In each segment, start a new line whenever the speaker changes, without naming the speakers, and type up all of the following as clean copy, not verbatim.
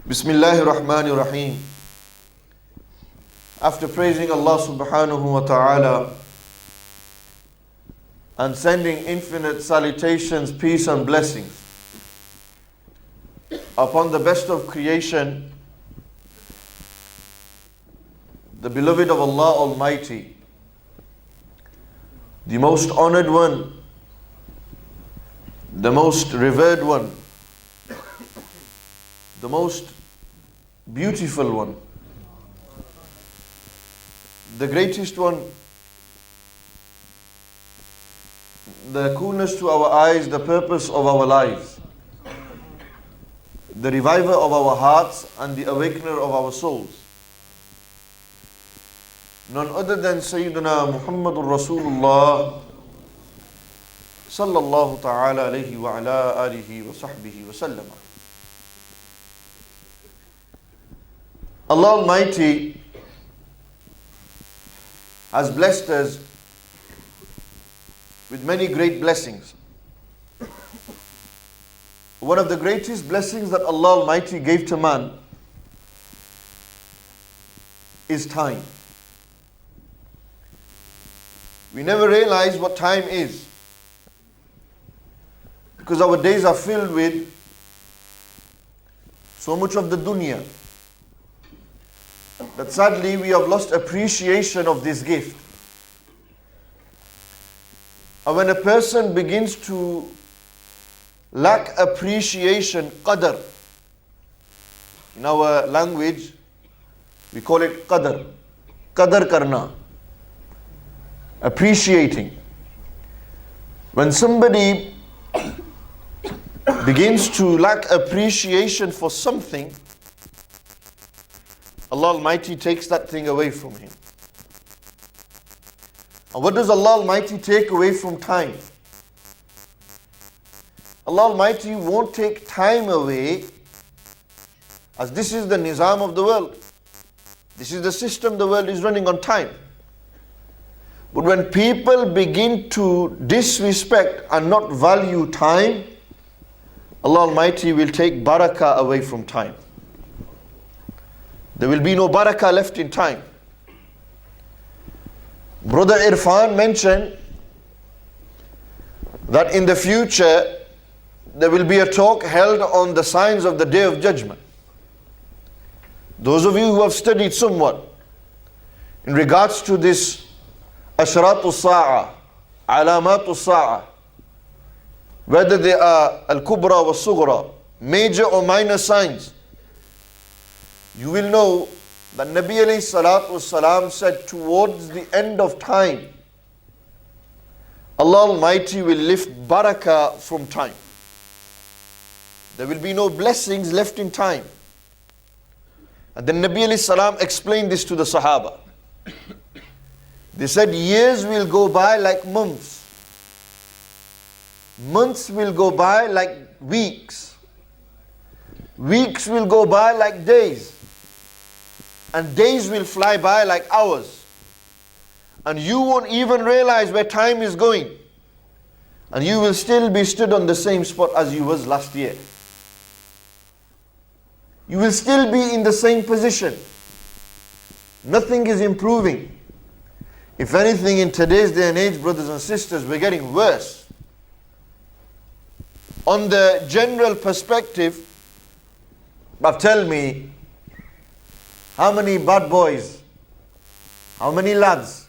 Bismillahir Rahmanir Rahim. After praising Allah subhanahu wa ta'ala and sending infinite salutations, peace and blessings upon the best of creation, the beloved of Allah Almighty, the most honored one, the most revered one, the most beautiful one, the greatest one, the coolness to our eyes, the purpose of our lives, the reviver of our hearts and the awakener of our souls. None other than Sayyidina Muhammadur Rasulullah sallallahu ta'ala alayhi wa ala alihi wa sahbihi wa sallam. Allah Almighty has blessed us with many great blessings. One of the greatest blessings that Allah Almighty gave to man is time. We never realize what time is because our days are filled with so much of the dunya that sadly we have lost appreciation of this gift. And when a person begins to lack appreciation, qadr, in our language we call it qadr, qadr karna, appreciating. When somebody begins to lack appreciation for something, Allah Almighty takes that thing away from him. And what does Allah Almighty take away from time? Allah Almighty won't take time away, as this is the nizam of the world. This is the system the world is running on time. But when people begin to disrespect and not value time, Allah Almighty will take barakah away from time. There will be no barakah left in time. Brother Irfan mentioned that in the future there will be a talk held on the signs of the Day of Judgment. Those of you who have studied somewhat in regards to this Ashratu Sa'a, Alamatu Sa'a, whether they are Al-Kubra wa Sughra, major or minor signs, you will know that Nabi alayhi salatu wasalam said towards the end of time, Allah Almighty will lift barakah from time. There will be no blessings left in time. And then Nabi alayhi salam explained this to the Sahaba. They said years will go by like months. Months will go by like weeks. Weeks will go by like days. And days will fly by like hours. And you won't even realize where time is going. And you will still be stood on the same spot as you was last year. You will still be in the same position. Nothing is improving. If anything, in today's day and age, brothers and sisters, we're getting worse. On the general perspective, but tell me, how many bad boys, how many lads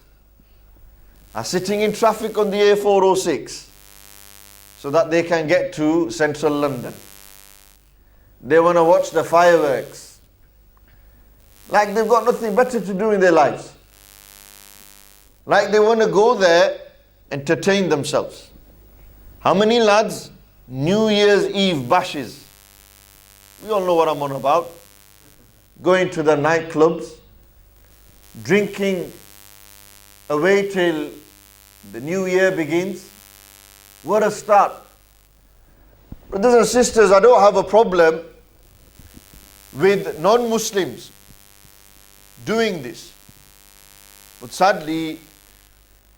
are sitting in traffic on the A406 so that they can get to central London? They want to watch the fireworks. Like they've got nothing better to do in their lives. Like they want to go there, entertain themselves. How many lads? New Year's Eve bashes. We all know what I'm on about. Going to the nightclubs, drinking away till the new year begins. What a start. Brothers and sisters, I don't have a problem with non-Muslims doing this. But sadly,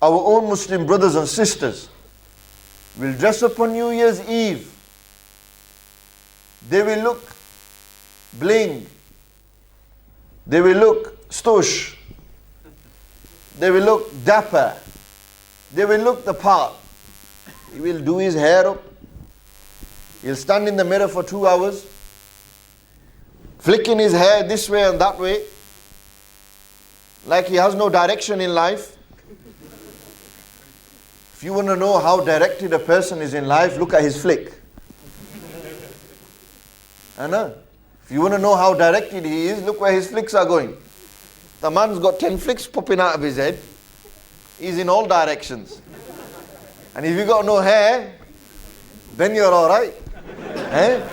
our own Muslim brothers and sisters will dress up on New Year's Eve. They will look bling. They will look stush. They will look dapper. They will look the part. He will do his hair up. He'll stand in the mirror for 2 hours, flicking his hair this way and that way, like he has no direction in life. If you want to know how directed a person is in life, look at his flick. I know. If you want to know how directed he is, look where his flicks are going. The man's got 10 flicks popping out of his head. He's in all directions. And if you got no hair, then you're all right. Eh?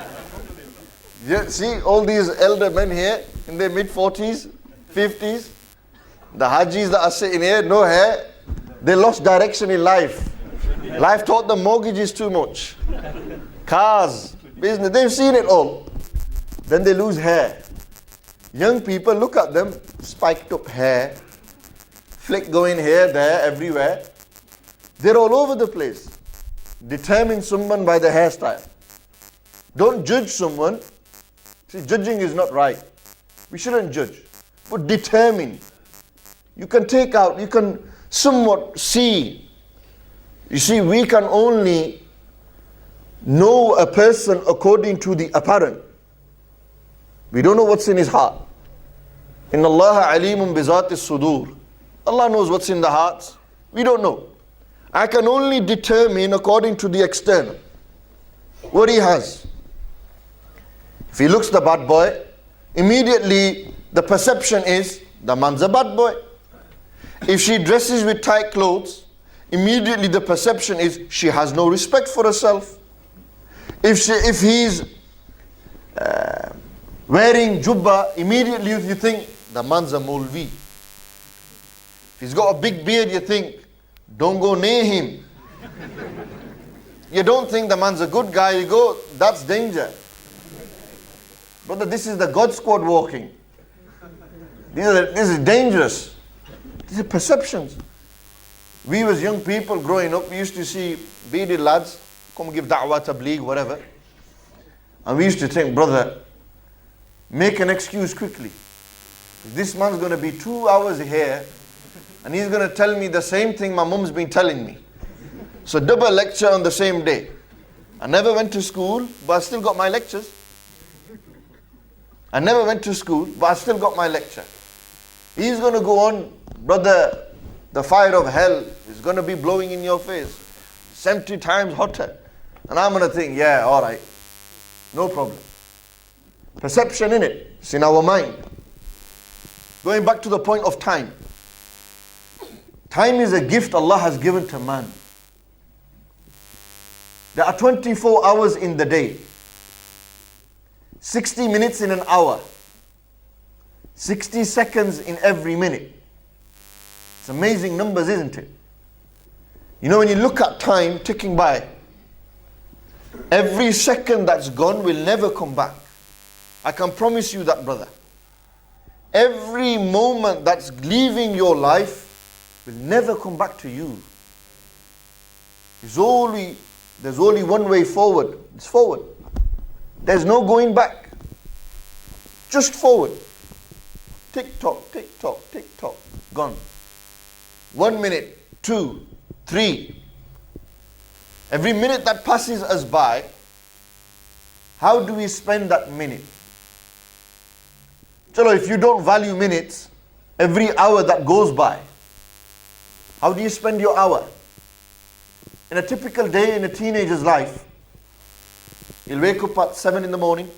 You see all these elder men here in their mid-40s, 50s, the Hajis that are sitting here, no hair, they lost direction in life. Life taught them mortgages too much. Cars, business, they've seen it all. Then they lose hair. Young people, look at them, spiked up hair, flick going here, there, everywhere. They're all over the place. Determine someone by the hairstyle. Don't judge someone. See, judging is not right. We shouldn't judge. But determine. You can take out, you can somewhat see. You see, we can only know a person according to the apparent. We don't know what's in his heart. Inna Allah alimun bizati sudur. Allah knows what's in the hearts. We don't know. I can only determine according to the external, what he has. If he looks the bad boy, immediately the perception is, the man's a bad boy. If she dresses with tight clothes, immediately the perception is, she has no respect for herself. If he's wearing jubba, immediately you think, the man's a Maulvi. If he's got a big beard, you think, don't go near him. You don't think the man's a good guy, you go, that's danger. Brother, this is the God squad walking. This is dangerous. These are perceptions. We as young people growing up, we used to see bearded lads come give da'wah, tabligh, whatever. And we used to think, brother, make an excuse quickly. This man's going to be 2 hours here and he's going to tell me the same thing my mum's been telling me. So double lecture on the same day. I never went to school, but I still got my lectures. I never went to school, but I still got my lecture. He's going to go on, brother, the fire of hell is going to be blowing in your face 70 times hotter. And I'm going to think, yeah, all right, no problem. Perception in it, it's in our mind. Going back to the point of time. Time is a gift Allah has given to man. There are 24 hours in the day. 60 minutes in an hour. 60 seconds in every minute. It's amazing numbers, isn't it? You know, when you look at time ticking by, every second that's gone will never come back. I can promise you that, brother. Every moment that's leaving your life will never come back to you. There's only one way forward. It's forward. There's no going back. Just forward. Tick tock, tick tock, tick tock. Gone. 1 minute, 2, 3. Every minute that passes us by, how do we spend that minute? Chalo, if you don't value minutes, every hour that goes by, how do you spend your hour? In a typical day in a teenager's life, he'll wake up at 7 in the morning,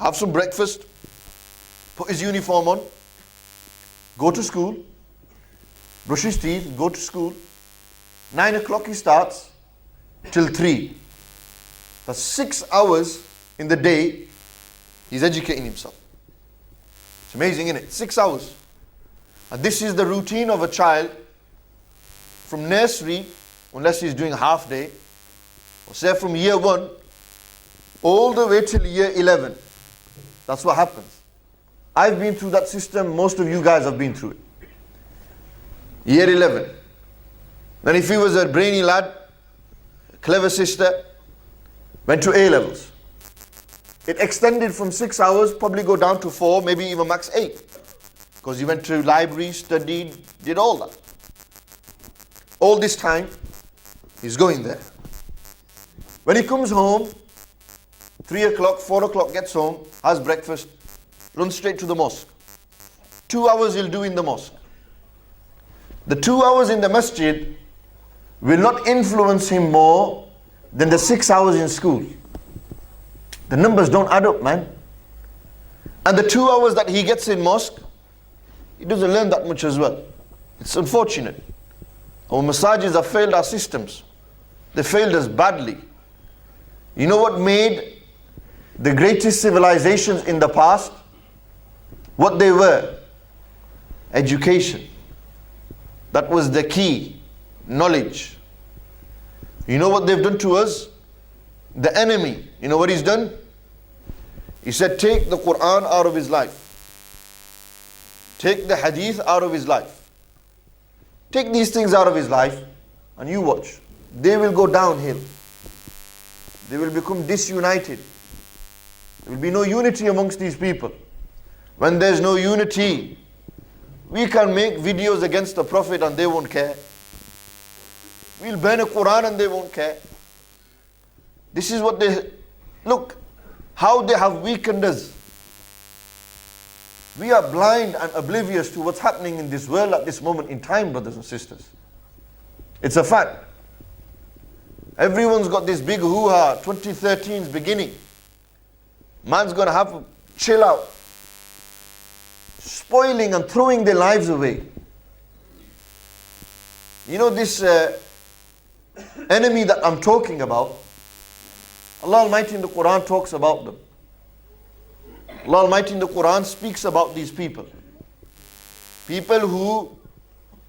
have some breakfast, put his uniform on, go to school, brush his teeth, go to school. 9 o'clock he starts till 3. That's 6 hours in the day he's educating himself. It's amazing, isn't it? 6 hours. And this is the routine of a child from nursery, unless he's doing half day, or say from year 1, all the way till year 11. That's what happens. I've been through that system, most of you guys have been through it. Year 11. Then if he was a brainy lad, a clever sister, went to A levels. It extended from 6 hours, probably go down to 4, maybe even max 8. Because he went to library, studied, did all that. All this time, he's going there. When he comes home, 3 o'clock, 4 o'clock, gets home, has breakfast, runs straight to the mosque. 2 hours he'll do in the mosque. The 2 hours in the masjid will not influence him more than the 6 hours in school. The numbers don't add up, man. And the 2 hours that he gets in mosque, he doesn't learn that much as well. It's unfortunate. Our masajids have failed our systems. They failed us badly. You know what made the greatest civilizations in the past what they were? Education. That was the key. Knowledge. You know what they've done to us? The enemy, you know what he's done? He said, take the Quran out of his life. Take the hadith out of his life. Take these things out of his life and you watch. They will go downhill. They will become disunited. There will be no unity amongst these people. When there's no unity, we can make videos against the Prophet and they won't care. We'll burn a Quran and they won't care. This is what they, look, how they have weakened us. We are blind and oblivious to what's happening in this world at this moment in time, brothers and sisters. It's a fact. Everyone's got this big hoo-ha, 2013's beginning. Man's going to have to chill out. Spoiling and throwing their lives away. You know this enemy that I'm talking about, Allah Almighty in the Quran talks about them. Allah Almighty in the Quran speaks about these people. People who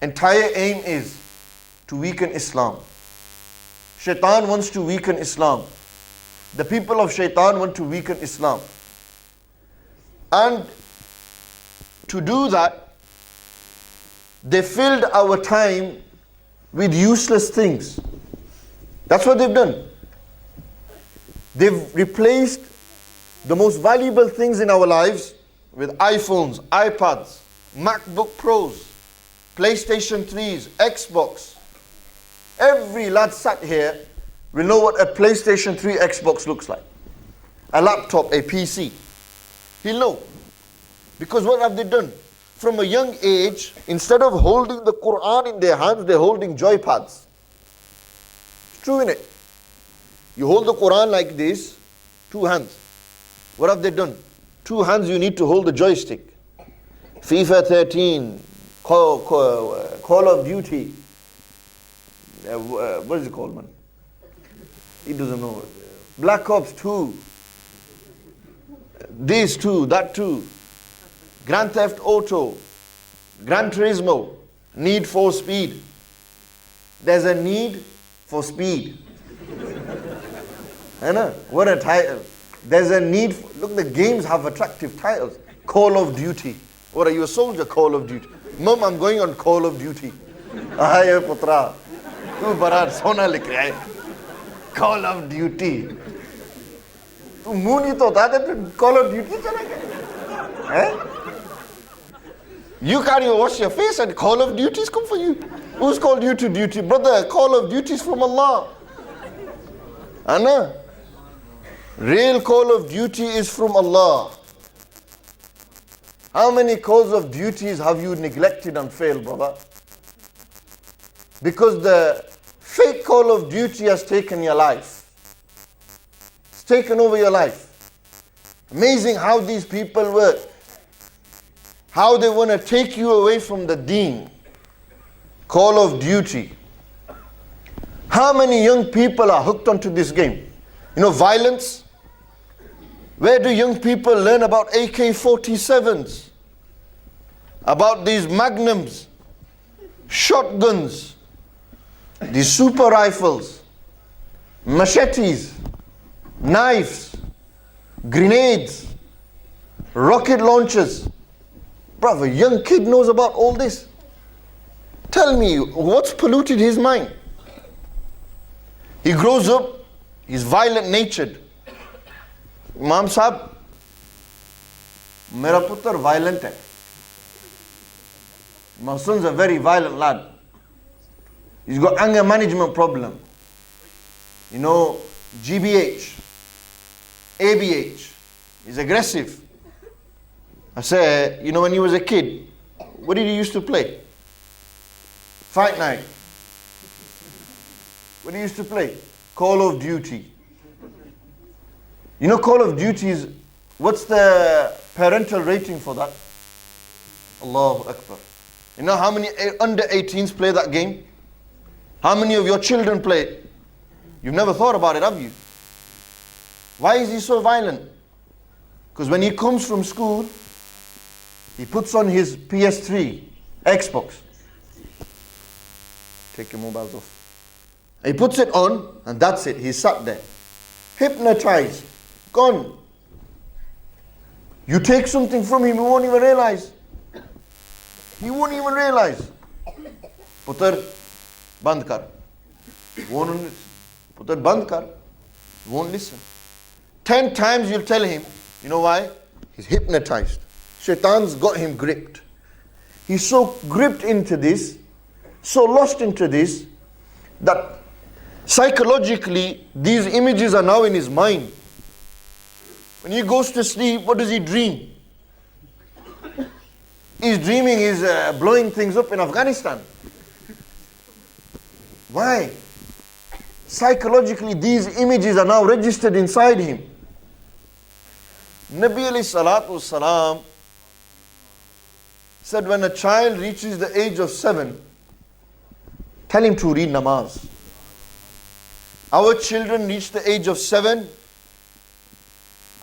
entire aim is to weaken Islam. Shaitan wants to weaken Islam. The people of Shaitan want to weaken Islam. And to do that, they filled our time with useless things. That's what they've done. They've replaced the most valuable things in our lives with iPhones, iPads, MacBook Pros, PlayStation 3s, Xbox. Every lad sat here will know what a PlayStation 3 Xbox looks like. A laptop, a PC. He'll know. Because what have they done? From a young age, instead of holding the Quran in their hands, they're holding joypads. It's true, innit? You hold the Quran like this, 2 hands. What have they done? 2 hands you need to hold the joystick. FIFA 13, Call of Duty. What is it called, man? He doesn't know. Black Ops 2. This 2, that 2. Grand Theft Auto. Gran Turismo. Need for Speed. There's a need for speed. I know. What a title. There's a need for, look, the games have attractive titles. Call of Duty. What are you, a soldier? Call of Duty. Mom, I'm going on Call of Duty. Aaya putra. Tu barat sona likh raha hai. Call of Duty. Tu muh nahi to hota tu Call of Duty chala gaya. Eh? You can't even wash your face and Call of Duty's come for you. Who's called you to duty? Brother, Call of Duty's from Allah. Anna. Real Call of Duty is from Allah. How many calls of duties have you neglected and failed, brother? Because the fake Call of Duty has taken your life. It's taken over your life. Amazing how these people work. How they want to take you away from the deen. Call of Duty. How many young people are hooked onto this game? You know, violence. Where do young people learn about AK-47s? About these magnums, shotguns, these super rifles, machetes, knives, grenades, rocket launchers. Brother, a young kid knows about all this. Tell me, what's polluted his mind? He grows up, he's violent natured. Imam Sahib, mera putter violent hai. My son's a very violent lad. He's got anger management problem. You know, GBH, ABH. He's aggressive. I say, you know, when he was a kid, what did he used to play? Fight night. What did he used to play? Call of Duty. You know, Call of Duty is, what's the parental rating for that? Allahu Akbar. You know how many under 18s play that game? How many of your children play it? You've never thought about it, have you? Why is he so violent? Because when he comes from school, he puts on his PS3, Xbox. Take your mobiles off. He puts it on, and that's it. He's sat there. Hypnotized. Gone. You take something from him, he won't even realize. He won't even realize. Putter, band kar. Won't listen. Putter, band kar. Won't listen. 10 times you'll tell him. You know why? He's hypnotized. Shaitan's got him gripped. He's so gripped into this, so lost into this, that psychologically these images are now in his mind. When he goes to sleep, what does he dream? He's dreaming he's blowing things up in Afghanistan. Why? Psychologically these images are now registered inside him. Nabi alayhi salatu wasalam said when a child reaches the age of 7, tell him to read namaz. Our children reach the age of 7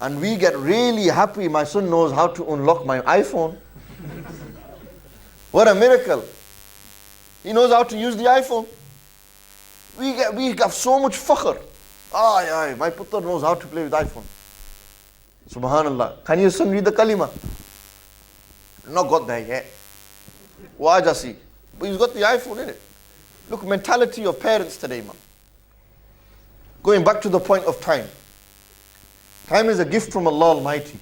and we get really happy. My son knows how to unlock my iPhone. What a miracle. He knows how to use the iPhone. We have so much fakhr. My putter knows how to play with iPhone. Subhanallah. Can your son read the kalima? Not got there yet. Wajasi. But he's got the iPhone in it. Look, mentality of parents today, man. Going back to the point of time. Time is a gift from Allah Almighty.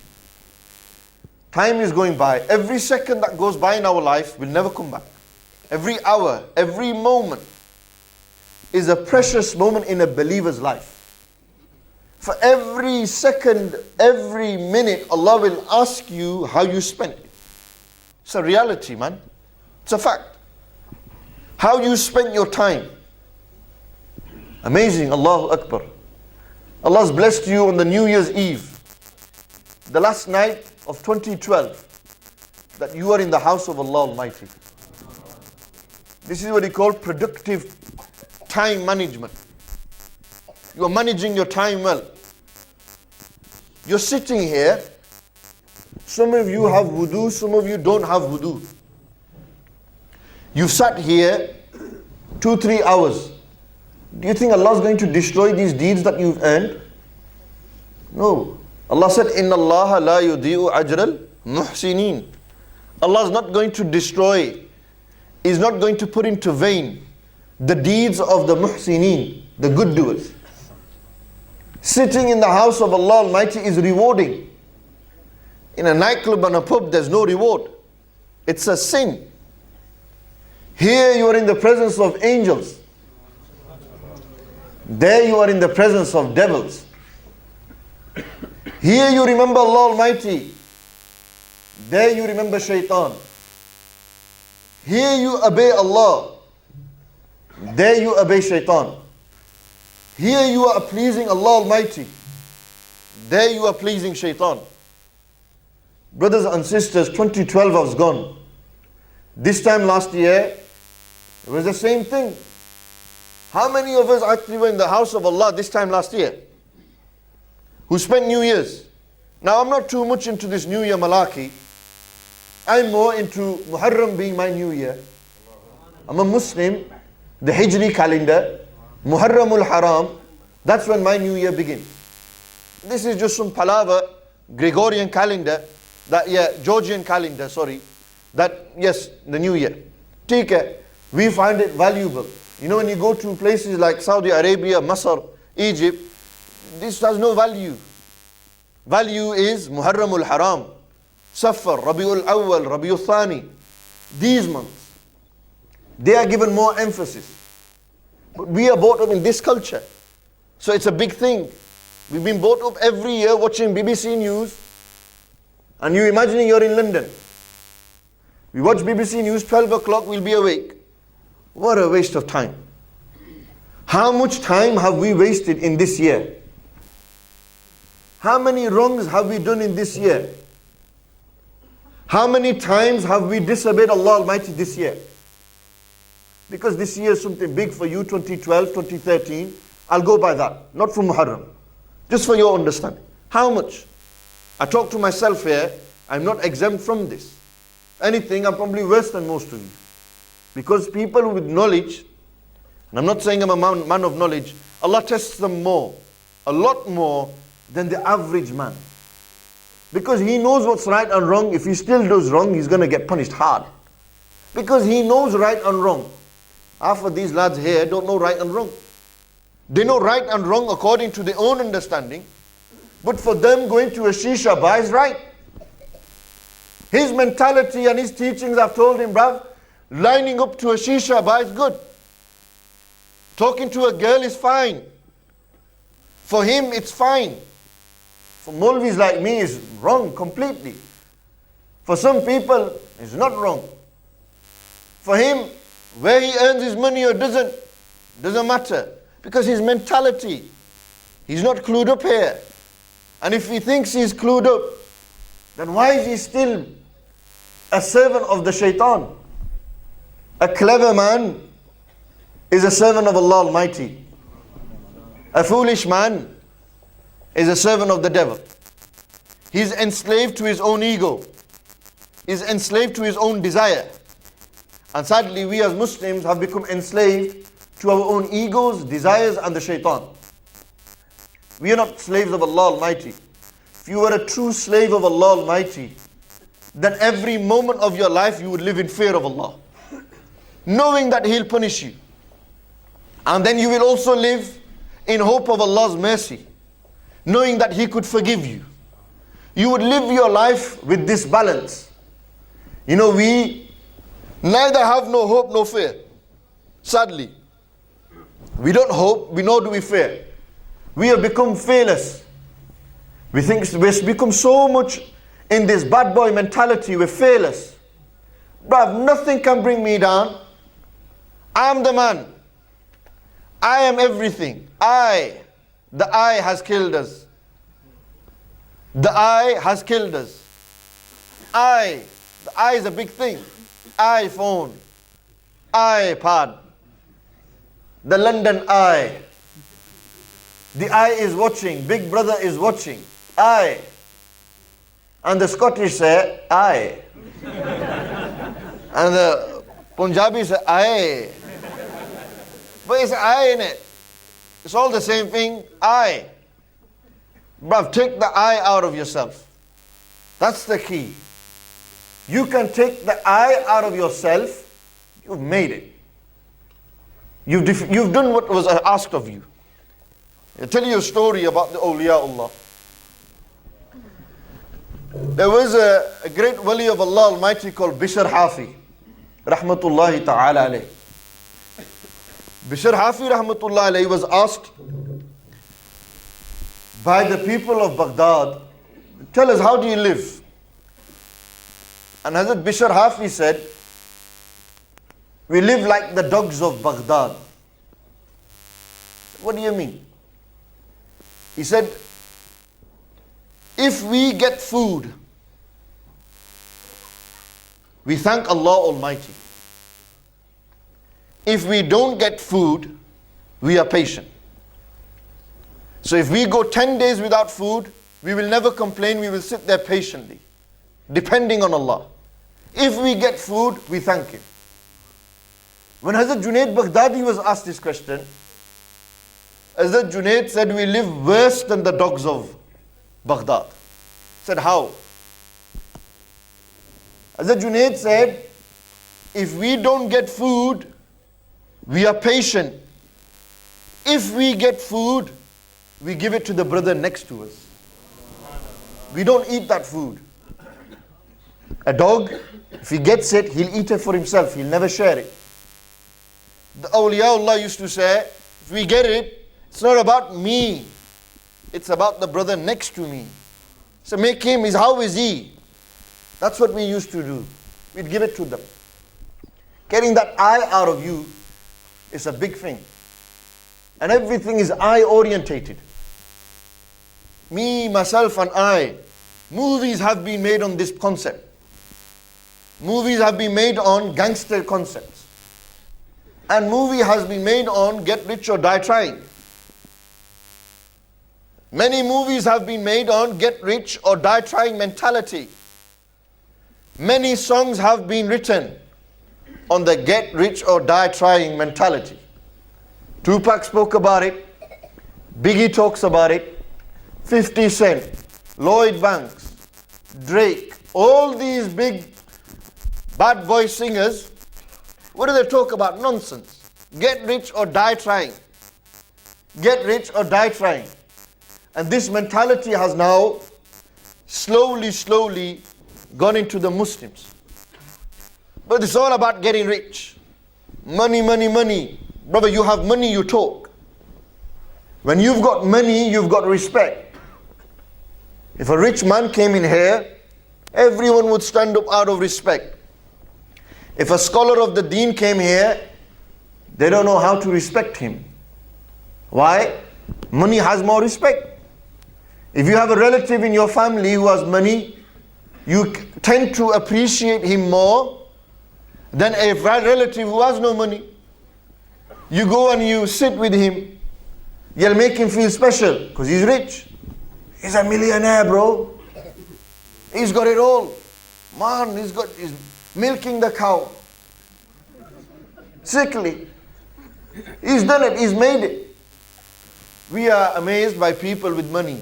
Time is going by. Every second that goes by in our life will never come back. Every hour, every moment is a precious moment in a believer's life. For every second, every minute, Allah will ask you how you spent it. It's a reality, man. It's a fact. How you spent your time. Amazing, Allahu Akbar. Allah's blessed you on the New Year's Eve, the last night of 2012, that you are in the house of Allah Almighty. This is what he called productive time management. You are managing your time well. You're sitting here. Some of you have wudu, some of you don't have wudu. You've sat here 2-3 hours. Do you think Allah is going to destroy these deeds that you've earned? No. Allah said, Inna Allah la yudi'u ajral muhsinin. Allah is not going to destroy, is not going to put into vain the deeds of the muhsinin, the good doers. Sitting in the house of Allah Almighty is rewarding. In a nightclub and a pub, there's no reward. It's a sin. Here you are in the presence of angels. There you are in the presence of devils. Here you remember Allah Almighty. There you remember shaitan. Here you obey Allah. There you obey shaitan. Here you are pleasing Allah Almighty. There you are pleasing shaitan. Brothers and sisters, 2012 has gone. This time last year, it was the same thing. How many of us actually were in the house of Allah this time last year? Who spent New Year's? Now I'm not too much into this New Year Malaki. I'm more into Muharram being my New Year. I'm a Muslim. The Hijri calendar, Muharramul Haram, that's when my New Year begins. This is just some palaver, Gregorian calendar, Georgian calendar, that yes, the New Year. Take we find it valuable. You know, when you go to places like Saudi Arabia, Masr, Egypt, this has no value. value is Muharramul Haram, Safar, Rabiul Awwal, Rabiul Thani. These months, they are given more emphasis. But we are brought up in this culture. So it's a big thing. We've been brought up every year watching BBC News. And you imagining you're in London. We watch BBC News, 12 o'clock, we'll be awake. What a waste of time. How much time have we wasted in this year? How many wrongs have we done in this year? How many times have we disobeyed Allah Almighty this year? Because this year is something big for you, 2012, 2013. I'll go by that, not for Muharram. Just for your understanding. How much? I talk to myself here, I'm not exempt from this. If anything, I'm probably worse than most of you. Because people with knowledge, and I'm not saying I'm a man of knowledge, Allah tests them more, a lot more than the average man. Because He knows what's right and wrong. If he still does wrong, he's going to get punished hard. Because He knows right and wrong. Half of these lads here don't know right and wrong. They know right and wrong according to their own understanding. But for them, going to a shisha bar is right. His mentality and his teachings have told him, bruv, lining up to a shisha bar is good. Talking to a girl is fine. For him, it's fine. For Maulvis like me, it's wrong completely. For some people, it's not wrong. For him, where he earns his money or doesn't matter. Because his mentality, he's not clued up here. And if he thinks he's clued up, then why is he still a servant of the shaitan? A clever man is a servant of Allah Almighty. A foolish man is a servant of the devil. He's enslaved to his own ego. He's enslaved to his own desire. And sadly, we as Muslims have become enslaved to our own egos, desires and the shaitan. We are not slaves of Allah Almighty. If you were a true slave of Allah Almighty, then every moment of your life you would live in fear of Allah, knowing that He'll punish you. And then you will also live in hope of Allah's mercy, knowing that He could forgive you. You would live your life with this balance. You know, we neither have no hope nor fear. Sadly, we don't hope, we nor do we fear. We have become fearless. We think we've become so much in this bad boy mentality, we're fearless. Bruv, nothing can bring me down. I'm the man. I am everything. The I has killed us. The I has killed us. The I is a big thing. iPhone, iPad, the London Eye. The Eye is watching, Big Brother is watching. And the Scottish say, I. And the Punjabi say, I. But it's I in it. It's all the same thing, I. Bruv, take the I out of yourself. That's the key. You can take the I out of yourself, you've made it. You've done what was asked of you. I'll tell you a story about the awliyaullah. There was a great wali of Allah Almighty called Bishr Hafi, rahmatullahi ta'ala alayh. Bishr Hafi, rahmatullahi alayh, was asked by the people of Baghdad, tell us, how do you live? And Hazrat Bishr Hafi said, we live like the dogs of Baghdad. What do you mean? He said, if we get food, we thank Allah Almighty. If we don't get food, we are patient. So if we go 10 days without food, we will never complain, we will sit there patiently, depending on Allah. If we get food, we thank Him. When Hazrat Junaid Baghdadi was asked this question, Hazrat Junaid said, we live worse than the dogs of Baghdad. Said, how? Hazrat Junaid said, if we don't get food, we are patient. If we get food, we give it to the brother next to us. We don't eat that food. A dog, if he gets it, he'll eat it for himself. He'll never share it. The awliyaullah used to say, if we get it, it's not about me. It's about the brother next to me. So make him, how is he? That's what we used to do. We'd give it to them. Getting that I out of you is a big thing. And everything is I orientated. Me, myself and I. Movies have been made on this concept. Movies have been made on gangster concepts. And movie has been made on get rich or die trying. Many movies have been made on get rich or die trying mentality. Many songs have been written on the get rich or die trying mentality. Tupac spoke about it. Biggie talks about it. 50 Cent, Lloyd Banks, Drake, all these big bad boy singers, what do they talk about? Nonsense. Get rich or die trying. Get rich or die trying. And this mentality has now slowly gone into the Muslims. But it's all about getting rich. Money, money, money. Brother, you have money, you talk. When you've got money, you've got respect. If a rich man came in here, everyone would stand up out of respect. If a scholar of the deen came here, they don't know how to respect him. Why? Money has more respect. If you have a relative in your family who has money, you tend to appreciate him more than a relative who has no money. You go and you sit with him, you'll make him feel special because he's rich. He's a millionaire, bro. He's got it all. Man, he's milking the cow. Sickly. He's done it, he's made it. We are amazed by people with money.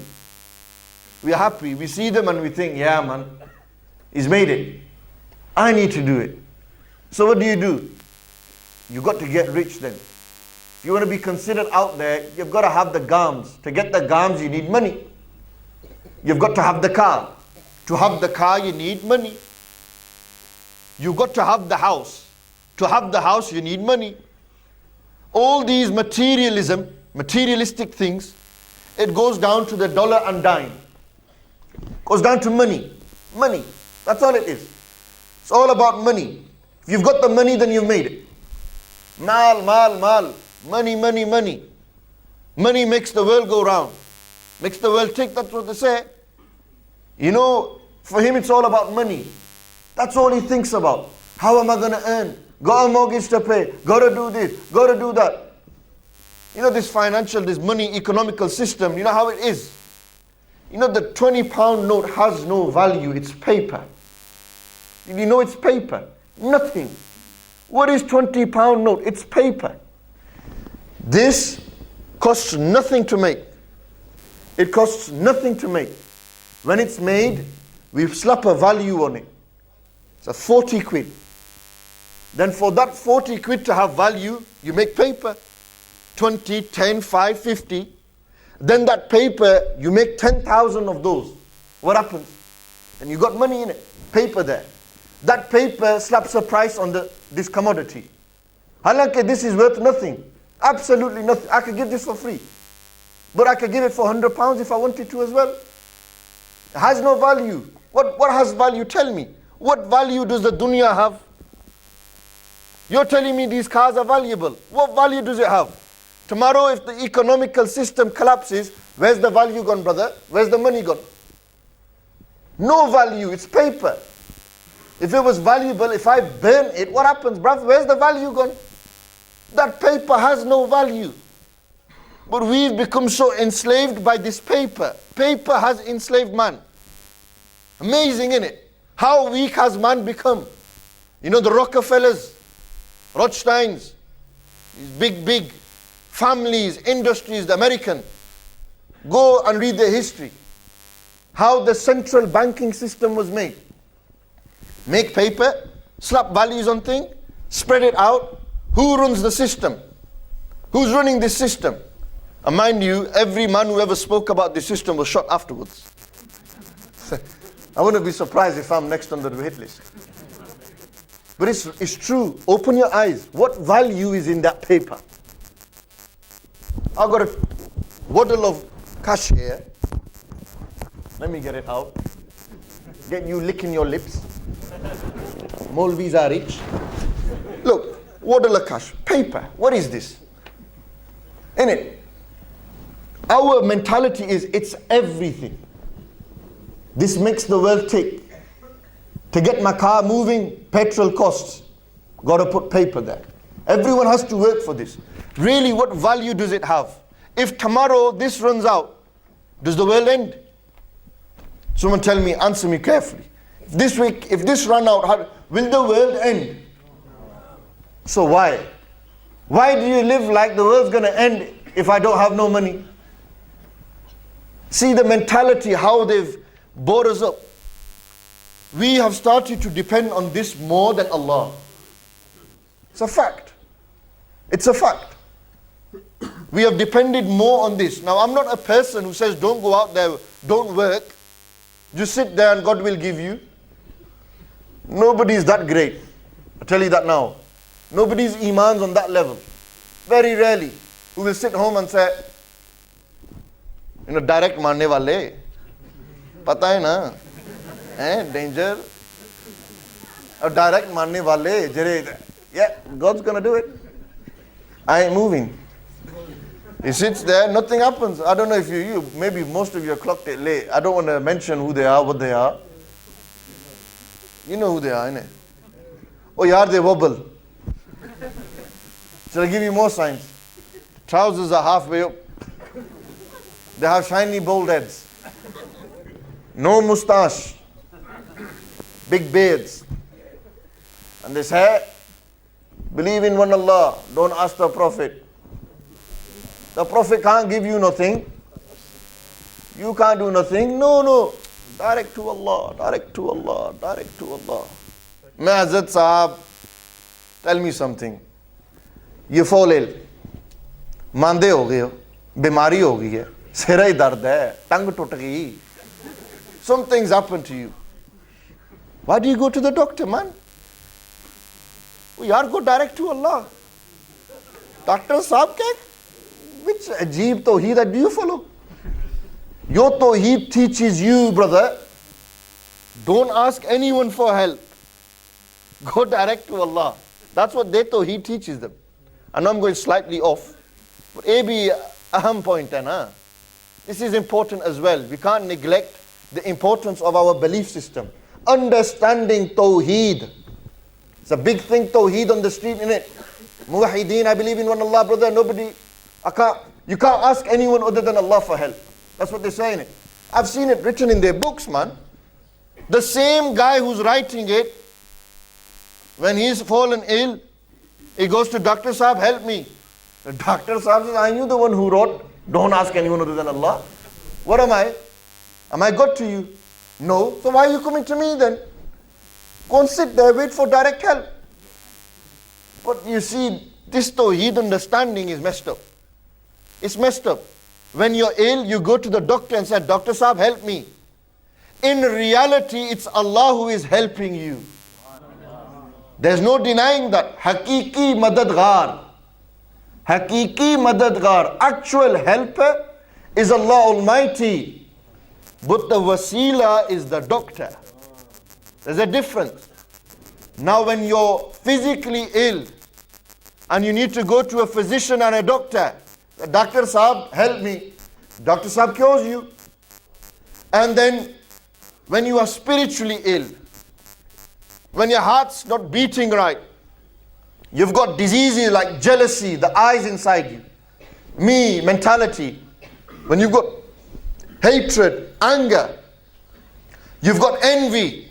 We are happy. We see them and we think, yeah man, he's made it. I need to do it. So what do? You got to get rich then. If you want to be considered out there, you've got to have the garms. To get the garms, you need money. You've got to have the car. To have the car, you need money. You've got to have the house. To have the house, you need money. All these materialistic things, it goes down to the dollar and dime. Goes down to money. Money. That's all it is. It's all about money. If you've got the money, then you've made it. Mal. Money. Money makes the world go round. Makes the world tick, that's what they say. You know, for him it's all about money. That's all he thinks about. How am I going to earn? Got a mortgage to pay. Got to do this. Got to do that. You know this money economical system, you know how it is? You know the 20-pound note has no value. It's paper. Did you know it's paper? Nothing. What is 20-pound note? It's paper. This costs nothing to make. It costs nothing to make. When it's made, we slap a value on it. It's a 40 quid. Then for that 40 quid to have value, you make paper. 20, 10, 5, 50. Then that paper, you make 10,000 of those. What happens? And you got money in it. Paper there. That paper slaps a price on this commodity. Halanke, this is worth nothing. Absolutely nothing. I could give this for free. But I could give it for £100 if I wanted to as well. It has no value. What has value? Tell me. What value does the dunya have? You're telling me these cars are valuable. What value does it have? Tomorrow if the economical system collapses, where's the value gone, brother? Where's the money gone? No value. It's paper. If it was valuable, if I burn it, what happens, bruv? Where's the value gone? That paper has no value. But we've become so enslaved by this paper. Paper has enslaved man. Amazing, isn't it? How weak has man become? You know the Rockefellers, Rothschilds, these big families, industries, the American. Go and read their history. How the central banking system was made. Make paper, slap values on things, spread it out. Who runs the system? Who's running this system? And mind you, every man who ever spoke about this system was shot afterwards. I wouldn't be surprised if I'm next on the hit list. But it's true. Open your eyes. What value is in that paper? I've got a bottle of cash here. Let me get it out. Get you licking your lips. Molvis are rich. Look, bottle of cash. Paper. What is this? Innit? Our mentality is it's everything. This makes the world tick. To get my car moving, petrol costs. Got to put paper there. Everyone has to work for this. Really, what value does it have? If tomorrow this runs out, does the world end? Someone tell me, answer me carefully. This week, if this run out, will the world end? So why? Why do you live like the world's going to end if I don't have no money? See the mentality, how they've brought us up. We have started to depend on this more than Allah. It's a fact. It's a fact. We have depended more on this. Now, I'm not a person who says, don't go out there, don't work. Just sit there and God will give you. Nobody is that great. I tell you that now. Nobody's iman's on that level. Very rarely. Who will sit home and say, direct मारने वाले, पता है ना, danger. A direct मारने वाले, yeah, God's gonna do it. I ain't moving. He sits there, nothing happens. I don't know if you maybe most of you are clocked it late. I don't want to mention who they are, what they are. You know who they are, innit? Oh, yaar, they wobble. Shall I give you more signs? Trousers are halfway up. They have shiny bald heads. No moustache. Big beards. And they say, believe in one Allah. Don't ask the Prophet. The Prophet can't give you nothing. You can't do nothing. No. Direct to Allah. Direct to Allah. Direct to Allah. Hazrat Sahab, tell me something. You fall ill. Mande ho gaye ho. Bimari ho gayi hai. Sira hi dard hai. Tang tut gayi. Some things happen to you. Why do you go to the doctor, man? Oh, yaar, go direct to Allah. Doctor Sahab kya? Which ajeeb tawheed do you follow? Your tawheed teaches you, brother, don't ask anyone for help. Go direct to Allah. That's what their tawheed teaches them. I know I'm going slightly off, but a bhi aham point hai na. This is important as well. We can't neglect the importance of our belief system. Understanding tawheed. It's a big thing, tawheed on the street, innit? Muwahideen, I believe in one Allah, brother. You can't ask anyone other than Allah for help. That's what they're saying. I've seen it written in their books, man. The same guy who's writing it, when he's fallen ill, he goes to Dr. Sahab, help me. The Dr. Sahab says, are you the one who wrote, don't ask anyone other than Allah? What am I? Am I God to you? No. So why are you coming to me then? Go and sit there, wait for direct help. But you see, this tawheed understanding is messed up. It's messed up. When you're ill, you go to the doctor and say, Dr. Sahab, help me. In reality, it's Allah who is helping you. There's no denying that. Hakiki madadgar. Hakiki madadgar. Actual helper is Allah Almighty. But the wasila is the doctor. There's a difference. Now when you're physically ill and you need to go to a physician and a doctor, Dr. Sahab, help me. Dr. Sahab cures you. And then when you are spiritually ill, when your heart's not beating right, you've got diseases like jealousy, the eyes inside you, me, mentality, when you've got hatred, anger, you've got envy,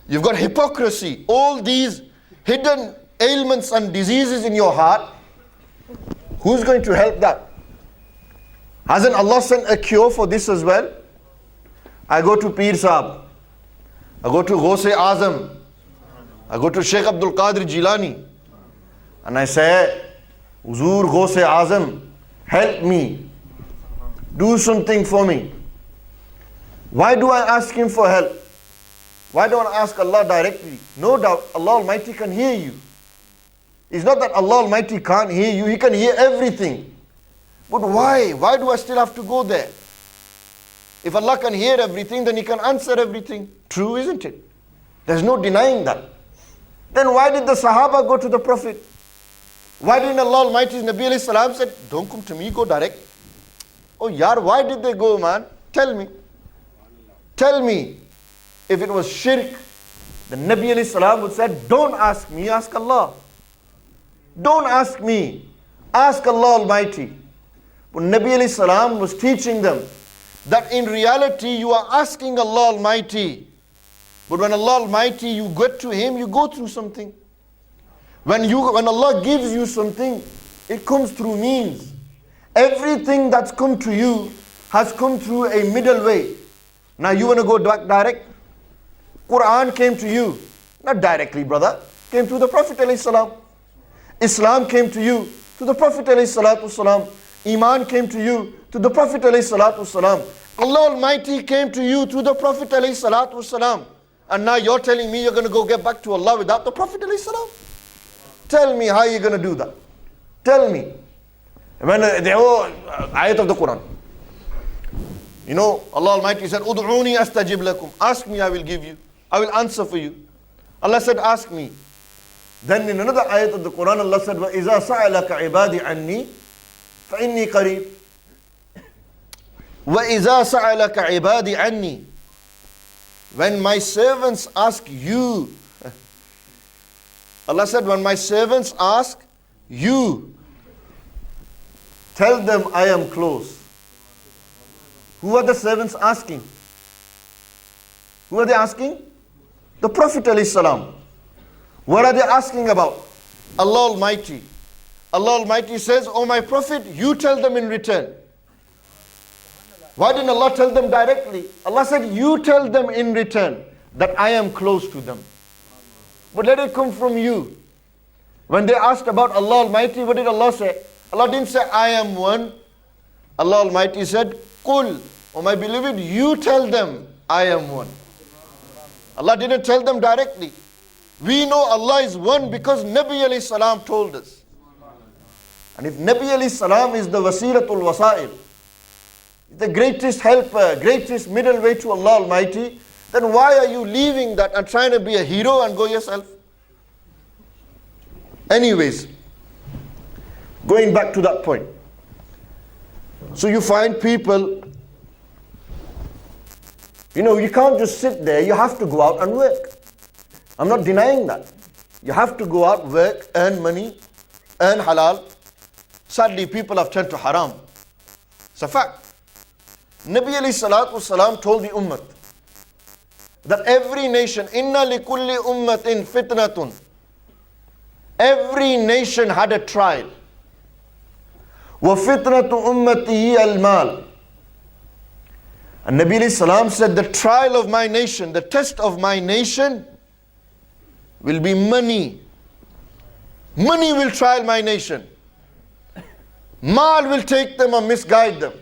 you've got hypocrisy, all these hidden ailments and diseases in your heart, who's going to help that? Hasn't Allah sent a cure for this as well? I go to Peer Sahab, I go to Ghousia Azam, I go to Sheikh Abdul Qadir Jilani, and I say, Huzur Ghousia Azam, help me, do something for me. Why do I ask Him for help? Why don't I ask Allah directly? No doubt Allah Almighty can hear you. It's not that Allah Almighty can't hear you, He can hear everything. But why? Why do I still have to go there? If Allah can hear everything, then He can answer everything. True, isn't it? There's no denying that. Then why did the Sahaba go to the Prophet? Why didn't Allah Almighty's Nabi alayhi salam said, don't come to me, go direct? Oh yar, why did they go, man? Tell me. Tell me. If it was shirk, the Nabi alayhi salam would say, don't ask me, ask Allah. Don't ask me, ask Allah Almighty. But Nabi alayhi salam was teaching them that in reality you are asking Allah Almighty. But when Allah Almighty, you get to Him, you go through something. When Allah gives you something, it comes through means. Everything that's come to you has come through a middle way. Now you want to go back direct? Quran came to you, not directly, brother. Came through the Prophet ﷺ. Islam came to you, to the Prophet ﷺ. Iman came to you, to the Prophet ﷺ. Allah Almighty came to you through the Prophet ﷺ. And now you're telling me you're going to go get back to Allah without the Prophet ﷺ? Tell me how you're going to do that. Tell me. When ayat of the Quran. You know, Allah Almighty said, Ud'uni astajib lakum. Ask me, I will give you. I will answer for you. Allah said, ask me. Then in another ayat of the Quran, Allah said, وَإِذَا سَأَلَكَ عِبَادِ عَنِّي فَإِنِّي قَرِيبٌ. وَإِذَا سَأَلَكَ عِبَادِ عَنِّي. When my servants ask you, Allah said, when my servants ask you, tell them I am close. Who are the servants asking? Who are they asking? The Prophet ﷺ. What are they asking about? Allah Almighty. Allah Almighty says, oh my Prophet, you tell them in return. Why didn't Allah tell them directly? Allah said, you tell them in return that I am close to them. But let it come from you. When they asked about Allah Almighty, what did Allah say? Allah didn't say, I am one. Allah Almighty said, Qul, oh my beloved, you tell them, I am one. Allah didn't tell them directly. We know Allah is one because Nabi alayhi salam told us. And if Nabi alayhi salam is the wasilatul wasail, the greatest helper, greatest middle way to Allah Almighty, then why are you leaving that and trying to be a hero and go yourself? Anyways, going back to that point. So you find people, you can't just sit there, you have to go out and work. I'm not denying that. You have to go out, work, earn money, earn halal. Sadly, people have turned to haram. It's a fact. Nabi alayhi salatu wasalam told the ummah that every nation, inna likulli ummatin fitnatun. Every nation had a trial. Wa fitnatu ummatihi al-mal. And Nabi alayhi salam said, the trial of my nation, the test of my nation will be money. Money will trial my nation. Mal will take them and misguide them.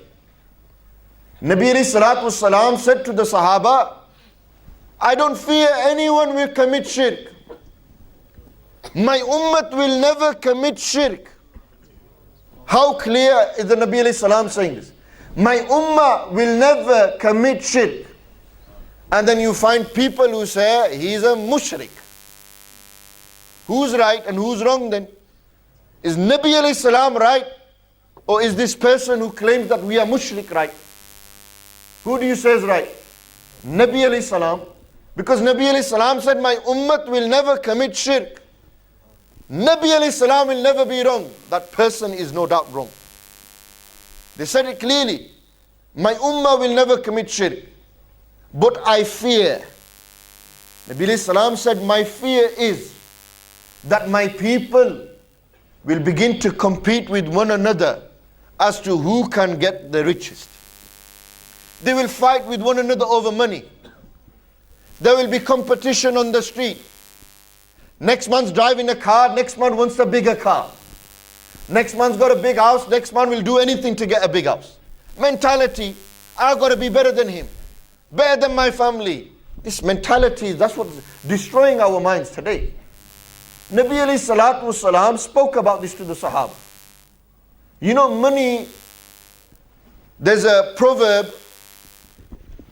Nabi alayhi salatu wasalam said to the Sahaba, I don't fear anyone will commit shirk. My ummah will never commit shirk. How clear is the Nabi alayhi salam saying this? My ummah will never commit shirk. And then you find people who say he is a mushrik. Who's right and who's wrong then? Is Nabi alayhi salam right? Or is this person who claims that we are mushrik right? Who do you say is right? Nabi alayhi salam. Because Nabi alayhi salam said, my ummah will never commit shirk. Nabi alayhi salam will never be wrong. That person is no doubt wrong. They said it clearly. My ummah will never commit shirk. But I fear. Nabi alayhi salam said, my fear is that my people will begin to compete with one another as to who can get the richest. They will fight with one another over money. There will be competition on the street. Next month's driving a car, next month wants a bigger car. Next month's got a big house, next month will do anything to get a big house. Mentality, I've got to be better than him. better than my family. This mentality, that's what's destroying our minds today. Nabi alayhi salatu wasalam spoke about this to the Sahaba. You know, money, there's a proverb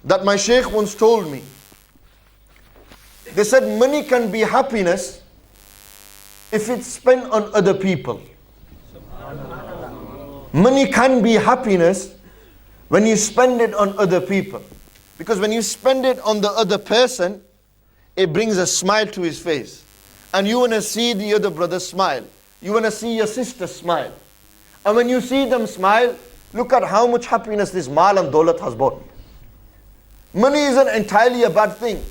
that my sheikh once told me. They said money can be happiness if it's spent on other people. Money can be happiness when you spend it on other people. Because when you spend it on the other person, it brings a smile to his face. And you want to see the other brother smile. You want to see your sister smile. And when you see them smile, look at how much happiness this mal and daulat has brought. Money isn't entirely a bad thing.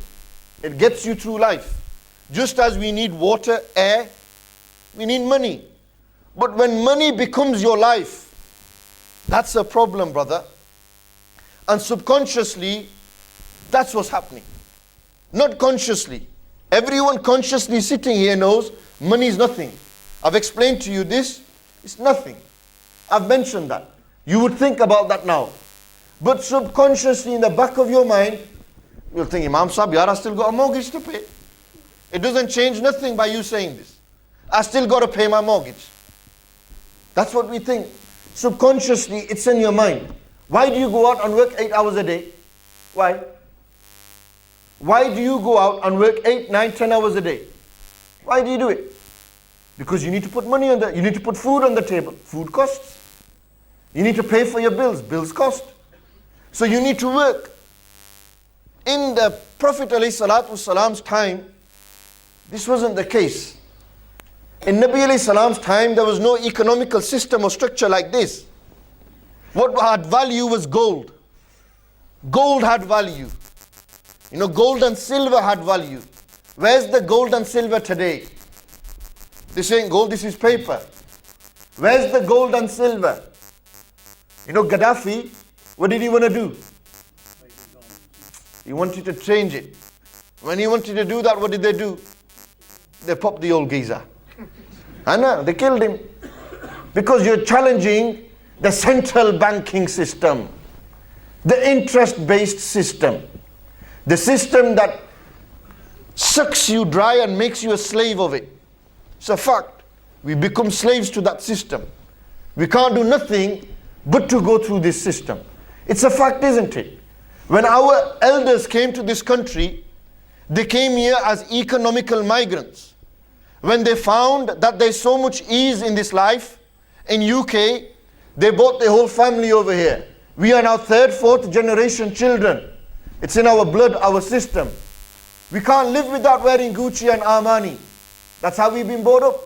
It gets you through life. Just as we need water, air, we need money. But when money becomes your life, that's a problem, brother. And subconsciously, that's what's happening. Not consciously. Everyone consciously sitting here knows money is nothing. I've explained to you this, it's nothing. I've mentioned that. You would think about that now. But subconsciously in the back of your mind, you'll think, Imam Sahib, yaar, I still got a mortgage to pay. It doesn't change nothing by you saying this. I still got to pay my mortgage. That's what we think. Subconsciously, it's in your mind. Why do you go out and work 8 hours a day? Why? Why do you go out and work 8, 9, 10 hours a day? Why do you do it? Because you need to put money on you need to put food on the table. Food costs. You need to pay for your bills. Bills cost. So you need to work. In the Prophet ﷺ's time, this wasn't the case. In Nabi ﷺ's time, there was no economical system or structure like this. What had value was gold. Gold had value. You know, gold and silver had value. Where's the gold and silver today? This ain't gold, this is paper. Where's the gold and silver? You know, Gaddafi, what did he want to do? He wanted to change it. When he wanted to do that, what did they do? They popped the old geezer. I know, they killed him. Because you're challenging the central banking system, the interest-based system, the system that sucks you dry and makes you a slave of it. It's a fact. We become slaves to that system. We can't do nothing but to go through this system. It's a fact, isn't it? When our elders came to this country, they came here as economical migrants. When they found that there's so much ease in this life, in UK, they brought their whole family over here. We are now 3rd, 4th generation children. It's in our blood, our system. We can't live without wearing Gucci and Armani. That's how we've been brought up.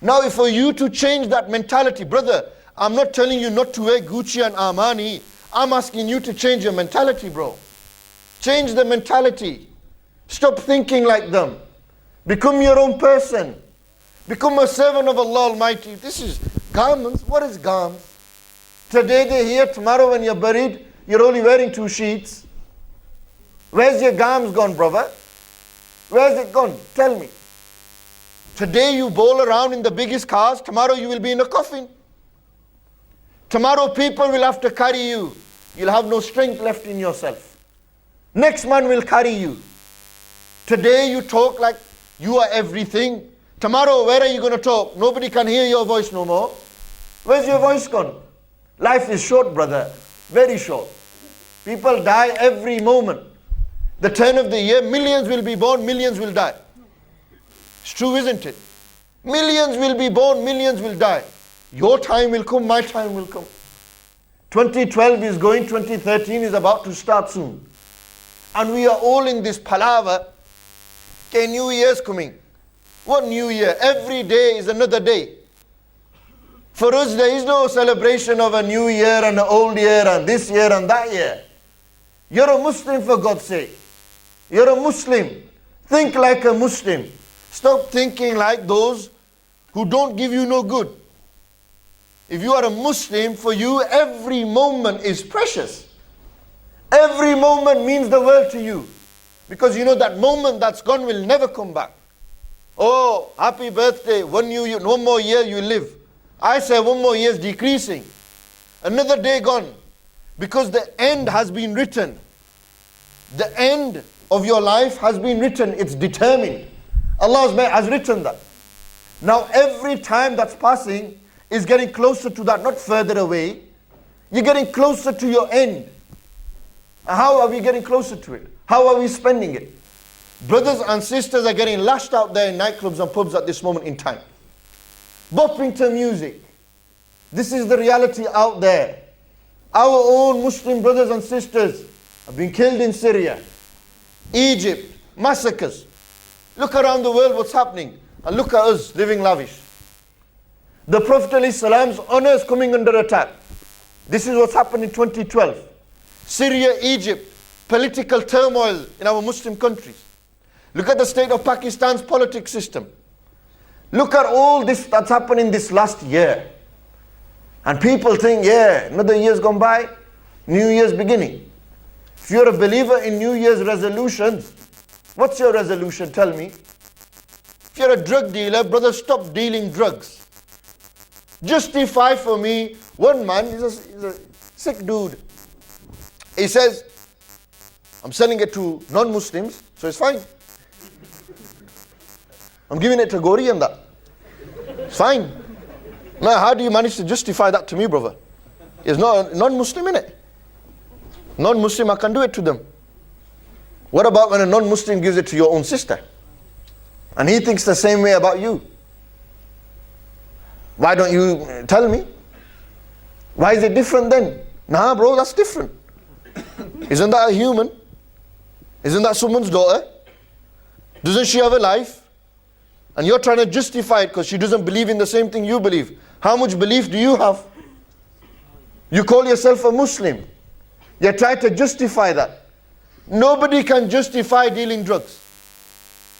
Now, if for you to change that mentality, brother, I'm not telling you not to wear Gucci and Armani. I'm asking you to change your mentality, bro. Change the mentality. Stop thinking like them. Become your own person. Become a servant of Allah Almighty. This is garments. What is garments? Today they're here, tomorrow when you're buried, you're only wearing 2 sheets. Where's your garments gone, brother? Where's it gone? Tell me. Today you bowl around in the biggest cars, tomorrow you will be in a coffin. Tomorrow people will have to carry you. You'll have no strength left in yourself. Next man will carry you. Today you talk like you are everything. Tomorrow where are you going to talk? Nobody can hear your voice no more. Where's your voice gone? Life is short, brother. Very short. People die every moment. The turn of the year, millions will be born, millions will die. It's true, isn't it? Millions will be born, millions will die. Your time will come, my time will come. 2012 is going, 2013 is about to start soon. And we are all in this palaver. Okay, New Year's coming. What New Year? Every day is another day. For us, there is no celebration of a new year and an old year and this year and that year. You're a Muslim, for God's sake. You're a Muslim. Think like a Muslim. Stop thinking like those who don't give you no good. If you are a Muslim, for you every moment is precious. Every moment means the world to you. Because you know that moment that's gone will never come back. Oh, happy birthday, one more year you live. I say 1 more year is decreasing. Another day gone. Because the end has been written. The end of your life has been written. It's determined. Allah has written that. Now every time that's passing is getting closer to that, not further away. You're getting closer to your end. How are we getting closer to it? How are we spending it? Brothers and sisters are getting lashed out there in nightclubs and pubs at this moment in time. Bopping to music. This is the reality out there. Our own Muslim brothers and sisters have been killed in Syria, Egypt, massacres. Look around the world what's happening. And look at us living lavish. The Prophet ﷺ's honor is coming under attack. This is what's happened in 2012. Syria, Egypt, political turmoil in our Muslim countries. Look at the state of Pakistan's politics system. Look at all this that's happened in this last year. And people think, yeah, another year's gone by, New Year's beginning. If you're a believer in New Year's resolutions, what's your resolution? Tell me. If you're a drug dealer, brother, stop dealing drugs. Justify for me. One man, he's a sick dude. He says, I'm selling it to non-Muslims, so it's fine. I'm giving it to Gori and that. It's fine. Now, how do you manage to justify that to me, brother? It's not a non-Muslim, innit? Non-Muslim, I can do it to them. What about when a non-Muslim gives it to your own sister? And he thinks the same way about you. Why don't you tell me? Why is it different then? Nah, bro, that's different. Isn't that a human? Isn't that someone's daughter? Doesn't she have a life? And you're trying to justify it because she doesn't believe in the same thing you believe. How much belief do you have? You call yourself a Muslim. You try to justify that. Nobody can justify dealing drugs.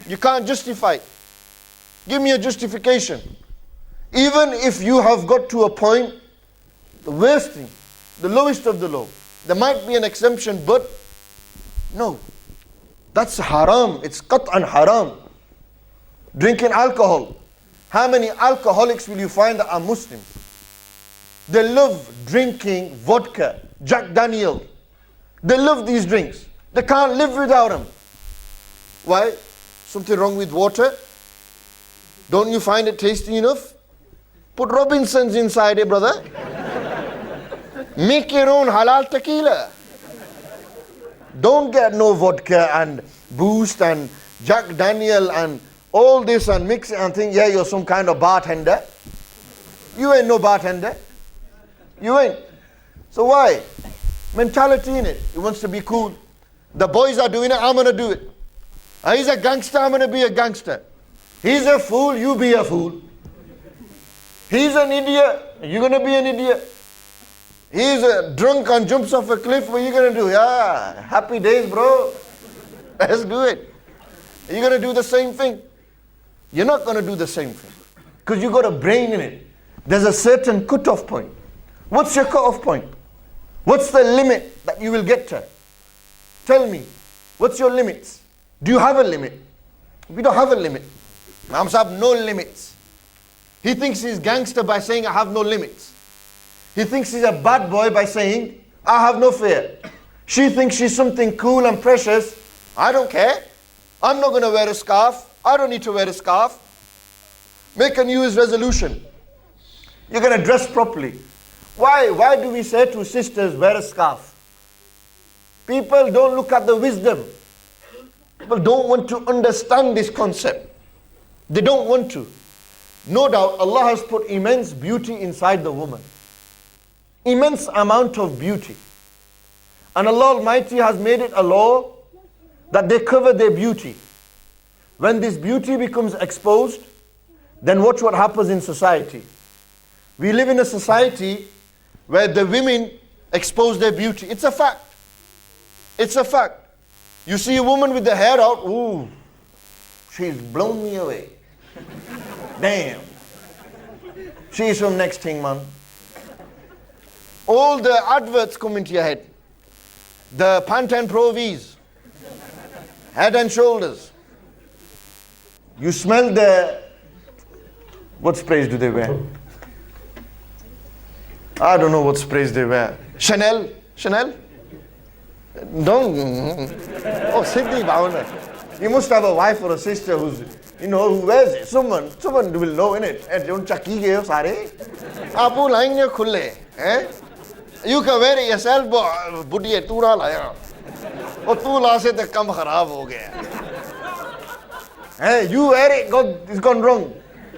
You can't justify it. Give me a justification. Even if you have got to a point, the worst thing, the lowest of the low, there might be an exemption, but no. That's haram. It's qat'an haram. Drinking alcohol. How many alcoholics will you find that are Muslims? They love drinking vodka, Jack Daniel. They love these drinks. They can't live without them. Why? Something wrong with water? Don't you find it tasty enough? Put Robinsons inside it, brother. Make your own halal tequila. Don't get no vodka and boost and Jack Daniel and all this and mix it and think, yeah, you're some kind of bartender. You ain't no bartender. You ain't. So why? Mentality in it. He wants to be cool. The boys are doing it, I'm going to do it. He's a gangster, I'm going to be a gangster. He's a fool, you be a fool. He's an idiot, you're going to be an idiot. He's a drunk and jumps off a cliff, what are you going to do? Yeah, happy days, bro. Let's do it. You're going to do the same thing. You're not going to do the same thing. Because you got a brain in it. There's a certain cut-off point. What's your cut-off point? What's the limit that you will get to? Tell me. What's your limits? Do you have a limit? We don't have a limit. Imam have no limits. He thinks he's gangster by saying, I have no limits. He thinks he's a bad boy by saying, I have no fear. She thinks she's something cool and precious. I don't care. I'm not going to wear a scarf. I don't need to wear a scarf. Make a New Year's resolution. You're going to dress properly. Why? Why do we say to sisters, wear a scarf? People don't look at the wisdom. People don't want to understand this concept. They don't want to. No doubt, Allah has put immense beauty inside the woman. Immense amount of beauty. And Allah Almighty has made it a law that they cover their beauty. When this beauty becomes exposed, then watch what happens in society. We live in a society where the women expose their beauty. It's a fact. It's a fact. You see a woman with the hair out, ooh, she's blown me away. Damn. She's from next thing, man. All the adverts come into your head. The Pantene Pro V's. Head and Shoulders. You smell the... What sprays do they wear? I don't know what sprays they wear. Chanel? Don't. Oh, Siddhi Bhavana. You must have a wife or a sister who's, who wears it. Someone will know, innit? Don't chaki gayo sare. Apu lying ne khulle. You can wear it yourself, but buddiye tu na laya. Oh, tu la se te kam kharab ho gaya. You wear it, it's gone wrong.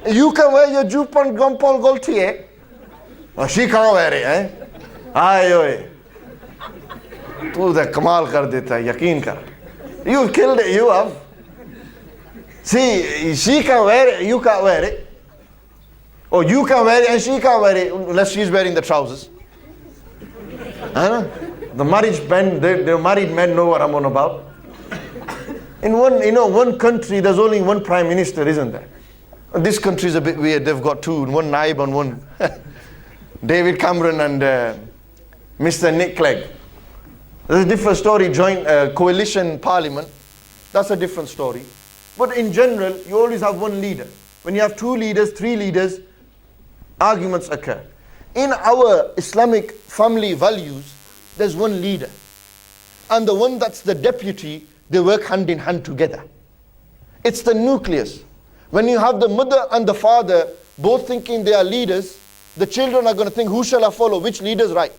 You can wear your jupon gompol golti, Oh, she can't wear it, Aye. Tu the kamal kar deta hai, yaqeen kar. You've killed it, you have. See, she can wear it, you can't wear it. Or you can wear it and she can't wear it unless she's wearing the trousers. The married men know what I'm on about. In one country, there's only one prime minister, isn't there? This country is a bit weird. They've got two, one Naib and one David Cameron and Mr. Nick Clegg. There's a different story, joint coalition parliament. That's a different story. But in general, you always have one leader. When you have two leaders, three leaders, arguments occur. In our Islamic family values, there's one leader. And the one that's the deputy, they work hand in hand together. It's the nucleus. When you have the mother and the father both thinking they are leaders, the children are going to think, who shall I follow? Which leader's right?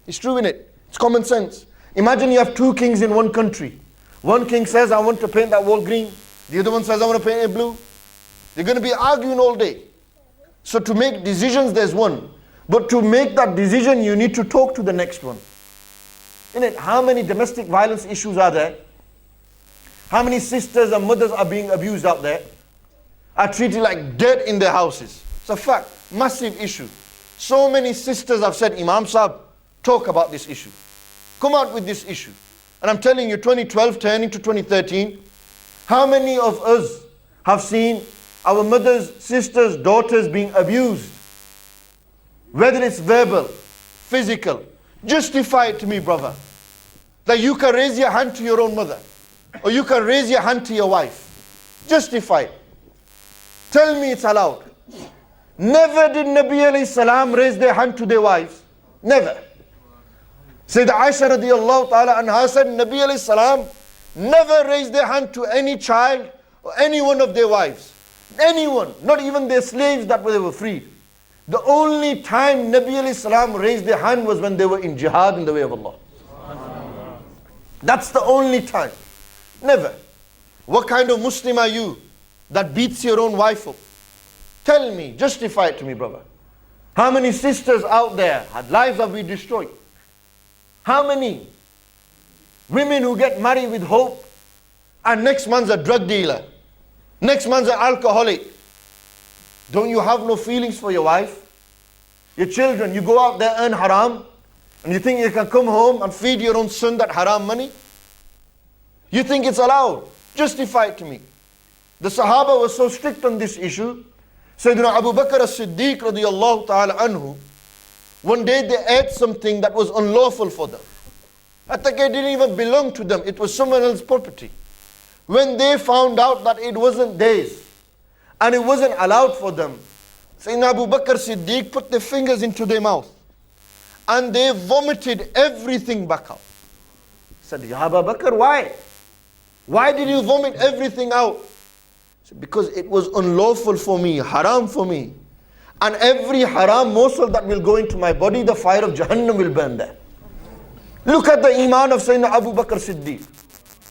It's true, innit? It's common sense. Imagine you have two kings in one country. One king says, I want to paint that wall green. The other one says, I want to paint it blue. They're going to be arguing all day. So to make decisions, there's one. But to make that decision, you need to talk to the next one. Innit? How many domestic violence issues are there? How many sisters and mothers are being abused out there? Are treated like dirt in their houses. It's a fact. Massive issue. So many sisters have said, Imam Sahib, talk about this issue. Come out with this issue. And I'm telling you, 2012 turning to 2013, how many of us have seen our mothers, sisters, daughters being abused? Whether it's verbal, physical. Justify it to me, brother. That you can raise your hand to your own mother. Or you can raise your hand to your wife. Justify it. Tell me it's allowed. Never did Nabi alayhi salam raise their hand to their wives. Never. Sayyidah Aisha radiallahu ta'ala anha said, Nabi alayhi salam never raised their hand to any child or any one of their wives. Anyone, not even their slaves that they were freed. The only time Nabi alayhi salam raised their hand was when they were in jihad in the way of Allah. That's the only time. Never. What kind of Muslim are you that beats your own wife up? Tell me, justify it to me, brother. How many sisters out there, lives have we destroyed? How many women who get married with hope and next month's a drug dealer, next month's an alcoholic? Don't you have no feelings for your wife? Your children, you go out there, earn haram, and you think you can come home and feed your own son that haram money? You think it's allowed? Justify it to me. The Sahaba were so strict on this issue. Sayyidina Abu Bakr as-Siddiq radiyallahu ta'ala anhu, one day they ate something that was unlawful for them. I think it didn't even belong to them. It was someone else's property. When they found out that it wasn't theirs, and it wasn't allowed for them, Sayyidina Abu Bakr as-Siddiq put their fingers into their mouth, and they vomited everything back out. He said, Ya Abu Bakr, why? Why did you vomit everything out? He said, because it was unlawful for me, haram for me. And every haram morsel that will go into my body, the fire of Jahannam will burn there. Look at the iman of Sayyidina Abu Bakr Siddiq.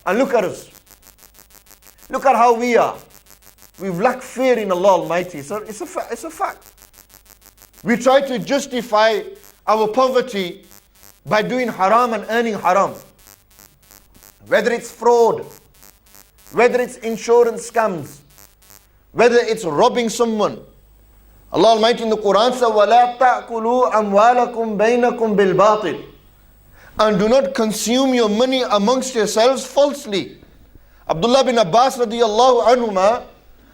And look at us. Look at how we are. We've lacked fear in Allah Almighty. So it's a fact. We try to justify our poverty by doing haram and earning haram. Whether it's fraud, whether it's insurance scams, whether it's robbing someone. Allah Almighty in the Quran says, وَلَا تَأْكُلُوا أَمْوَالَكُمْ بَيْنَكُمْ بِالْبَاطِلِ. And do not consume your money amongst yourselves falsely. Abdullah bin Abbas radiyallahu anhuma,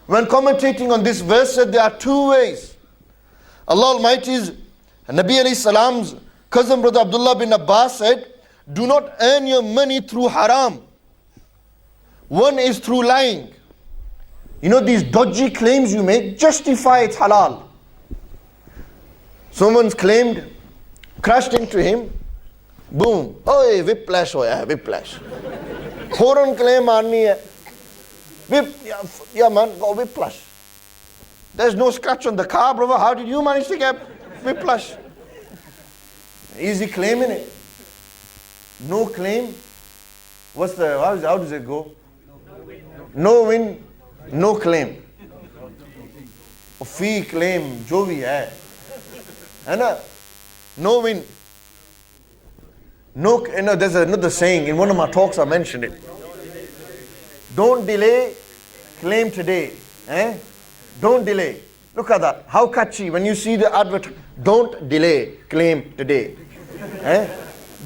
when commentating on this verse, said there are two ways. Allah Almighty's Nabi alayhi salam's cousin brother Abdullah bin Abbas said, do not earn your money through haram. One is through lying. You know these dodgy claims you make, justify it's halal. Someone's claimed, crashed into him, Boom. Oh, whiplash hoya, whiplash. Foreign claim aani hai. Yeah man, go whiplash. There's no scratch on the car, brother. How did you manage to get whiplash? Easy claim in it. No claim. How does it go? No win, no claim. Fee claim, jo bhi hai na? No win. No, there's another saying, in one of my talks I mentioned it. Don't delay, claim today. Don't delay. Look at that. How catchy. When you see the advert, don't delay, claim today.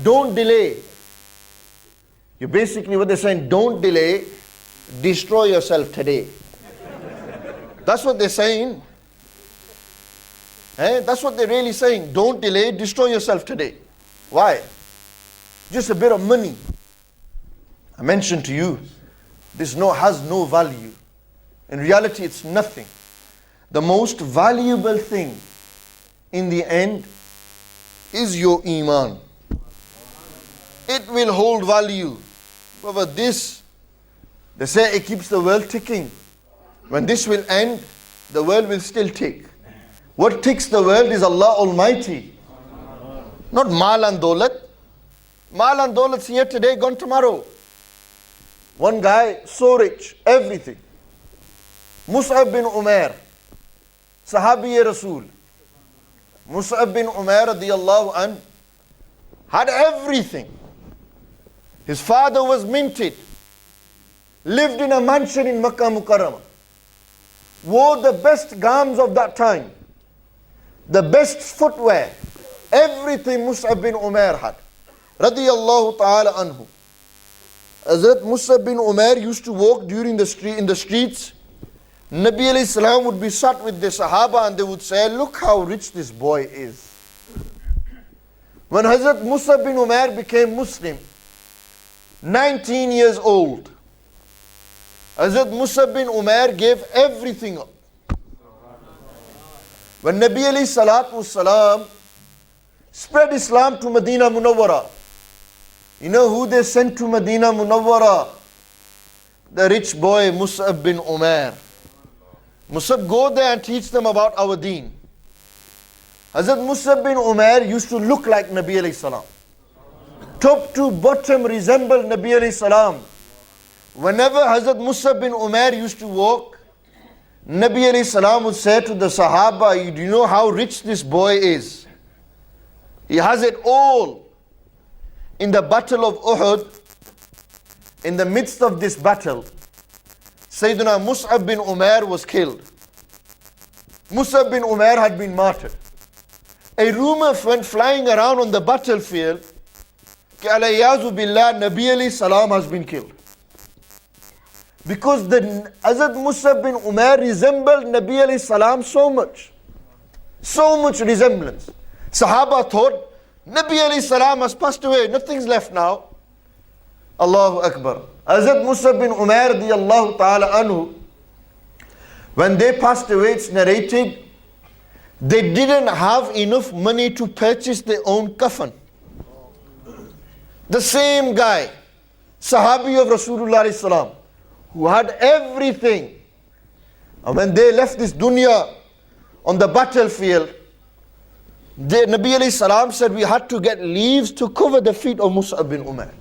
Don't delay. You basically, what they're saying, don't delay, destroy yourself today. That's what they're saying. That's what they're really saying. Don't delay, destroy yourself today. Why? Just a bit of money. I mentioned to you, this has no value. In reality, it's nothing. The most valuable thing in the end is your iman. It will hold value. However, they say it keeps the world ticking. When this will end, the world will still tick. What ticks the world is Allah Almighty. Not mal and dolat. Mal and dolat's here today, gone tomorrow. One guy, so rich, everything. Mus'ab bin Umair, Sahabi Rasul. Mus'ab bin Umair radiyallahu an had everything. His father was minted, lived in a mansion in Makkah Mukarramah, wore the best garments of that time, the best footwear, everything Mus'ab bin Umair had. Radiyallahu ta'ala anhu. Hazrat Mus'ab bin Umair used to walk in the streets. Nabi alayhi salam would be sat with the Sahaba and they would say, look how rich this boy is. When Hazrat Mus'ab bin Umair became Muslim, 19 years old, Hazrat Mus'ab bin Umair gave everything up. When Nabi alayhi salatu salam spread Islam to Medina Munawwara, you know who they sent to Medina Munawwara? The rich boy Mus'ab bin Umair. Mus'ab, go there and teach them about our deen. Hazrat Mus'ab bin Umair used to look like Nabi alayhi salam. Top to bottom resembled Nabi alayhi salam. Whenever Hazrat Mus'ab bin Umair used to walk, Nabi alayhi salam would say to the Sahaba, do you know how rich this boy is? He has it all. In the battle of Uhud, in the midst of this battle, Sayyidina Mus'ab bin Umair was killed. Mus'ab bin Umair had been martyred. A rumor went flying around on the battlefield that alayyazu billah, Nabi alayhi salam has been killed. Because the Hazrat Mus'ab bin Umair resembled Nabi alayhi salam so much. So much resemblance. Sahaba thought, Nabi alayhi salam has passed away, nothing's left now. Allahu Akbar. Hazrat Mus'ab bin Umair radiyallahu ta'ala anhu, when they passed away, it's narrated, they didn't have enough money to purchase their own kafan. The same guy, Sahabi of Rasulullah salam, who had everything. And when they left this dunya on the battlefield, the Nabi alayhi salam said we had to get leaves to cover the feet of Mus'ab bin Umair.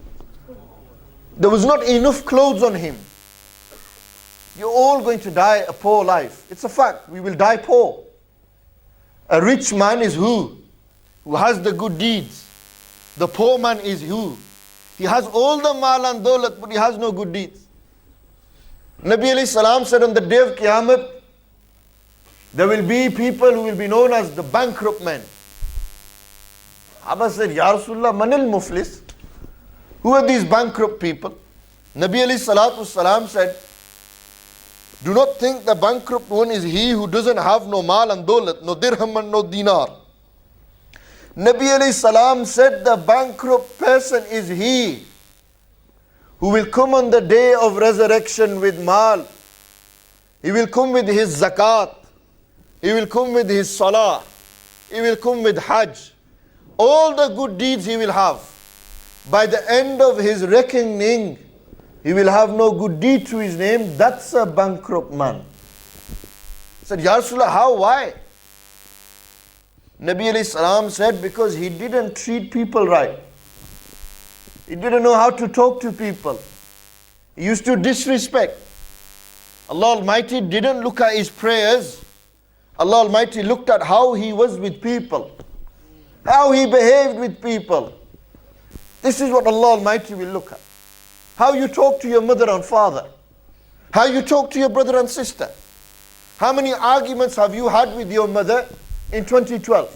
There was not enough clothes on him. You're all going to die a poor life. It's a fact. We will die poor. A rich man is who? Who has the good deeds. The poor man is who? He has all the mal and daulat, but he has no good deeds. Nabi alayhi salam said on the day of Qiyamah, there will be people who will be known as the bankrupt men. Abba said, Ya Rasulullah, manil muflis? Who are these bankrupt people? Nabi alayhi salatu salam said, do not think the bankrupt one is he who doesn't have no mal and daulat, no dirham and no dinar. Nabi alayhi salam said the bankrupt person is he who will come on the day of resurrection with mal. He will come with his zakat. He will come with his salah. He will come with hajj. All the good deeds he will have. by the end of his reckoning, he will have no good deed to his name. That's a bankrupt man. He said, Ya Rasulullah, how? Why? Nabi alayhi salam said, because he didn't treat people right. He didn't know how to talk to people. He used to disrespect. Allah Almighty didn't look at his prayers. Allah Almighty looked at how he was with people, how he behaved with people. This is what Allah Almighty will look at. How you talk to your mother and father, how you talk to your brother and sister. How many arguments have you had with your mother in 2012?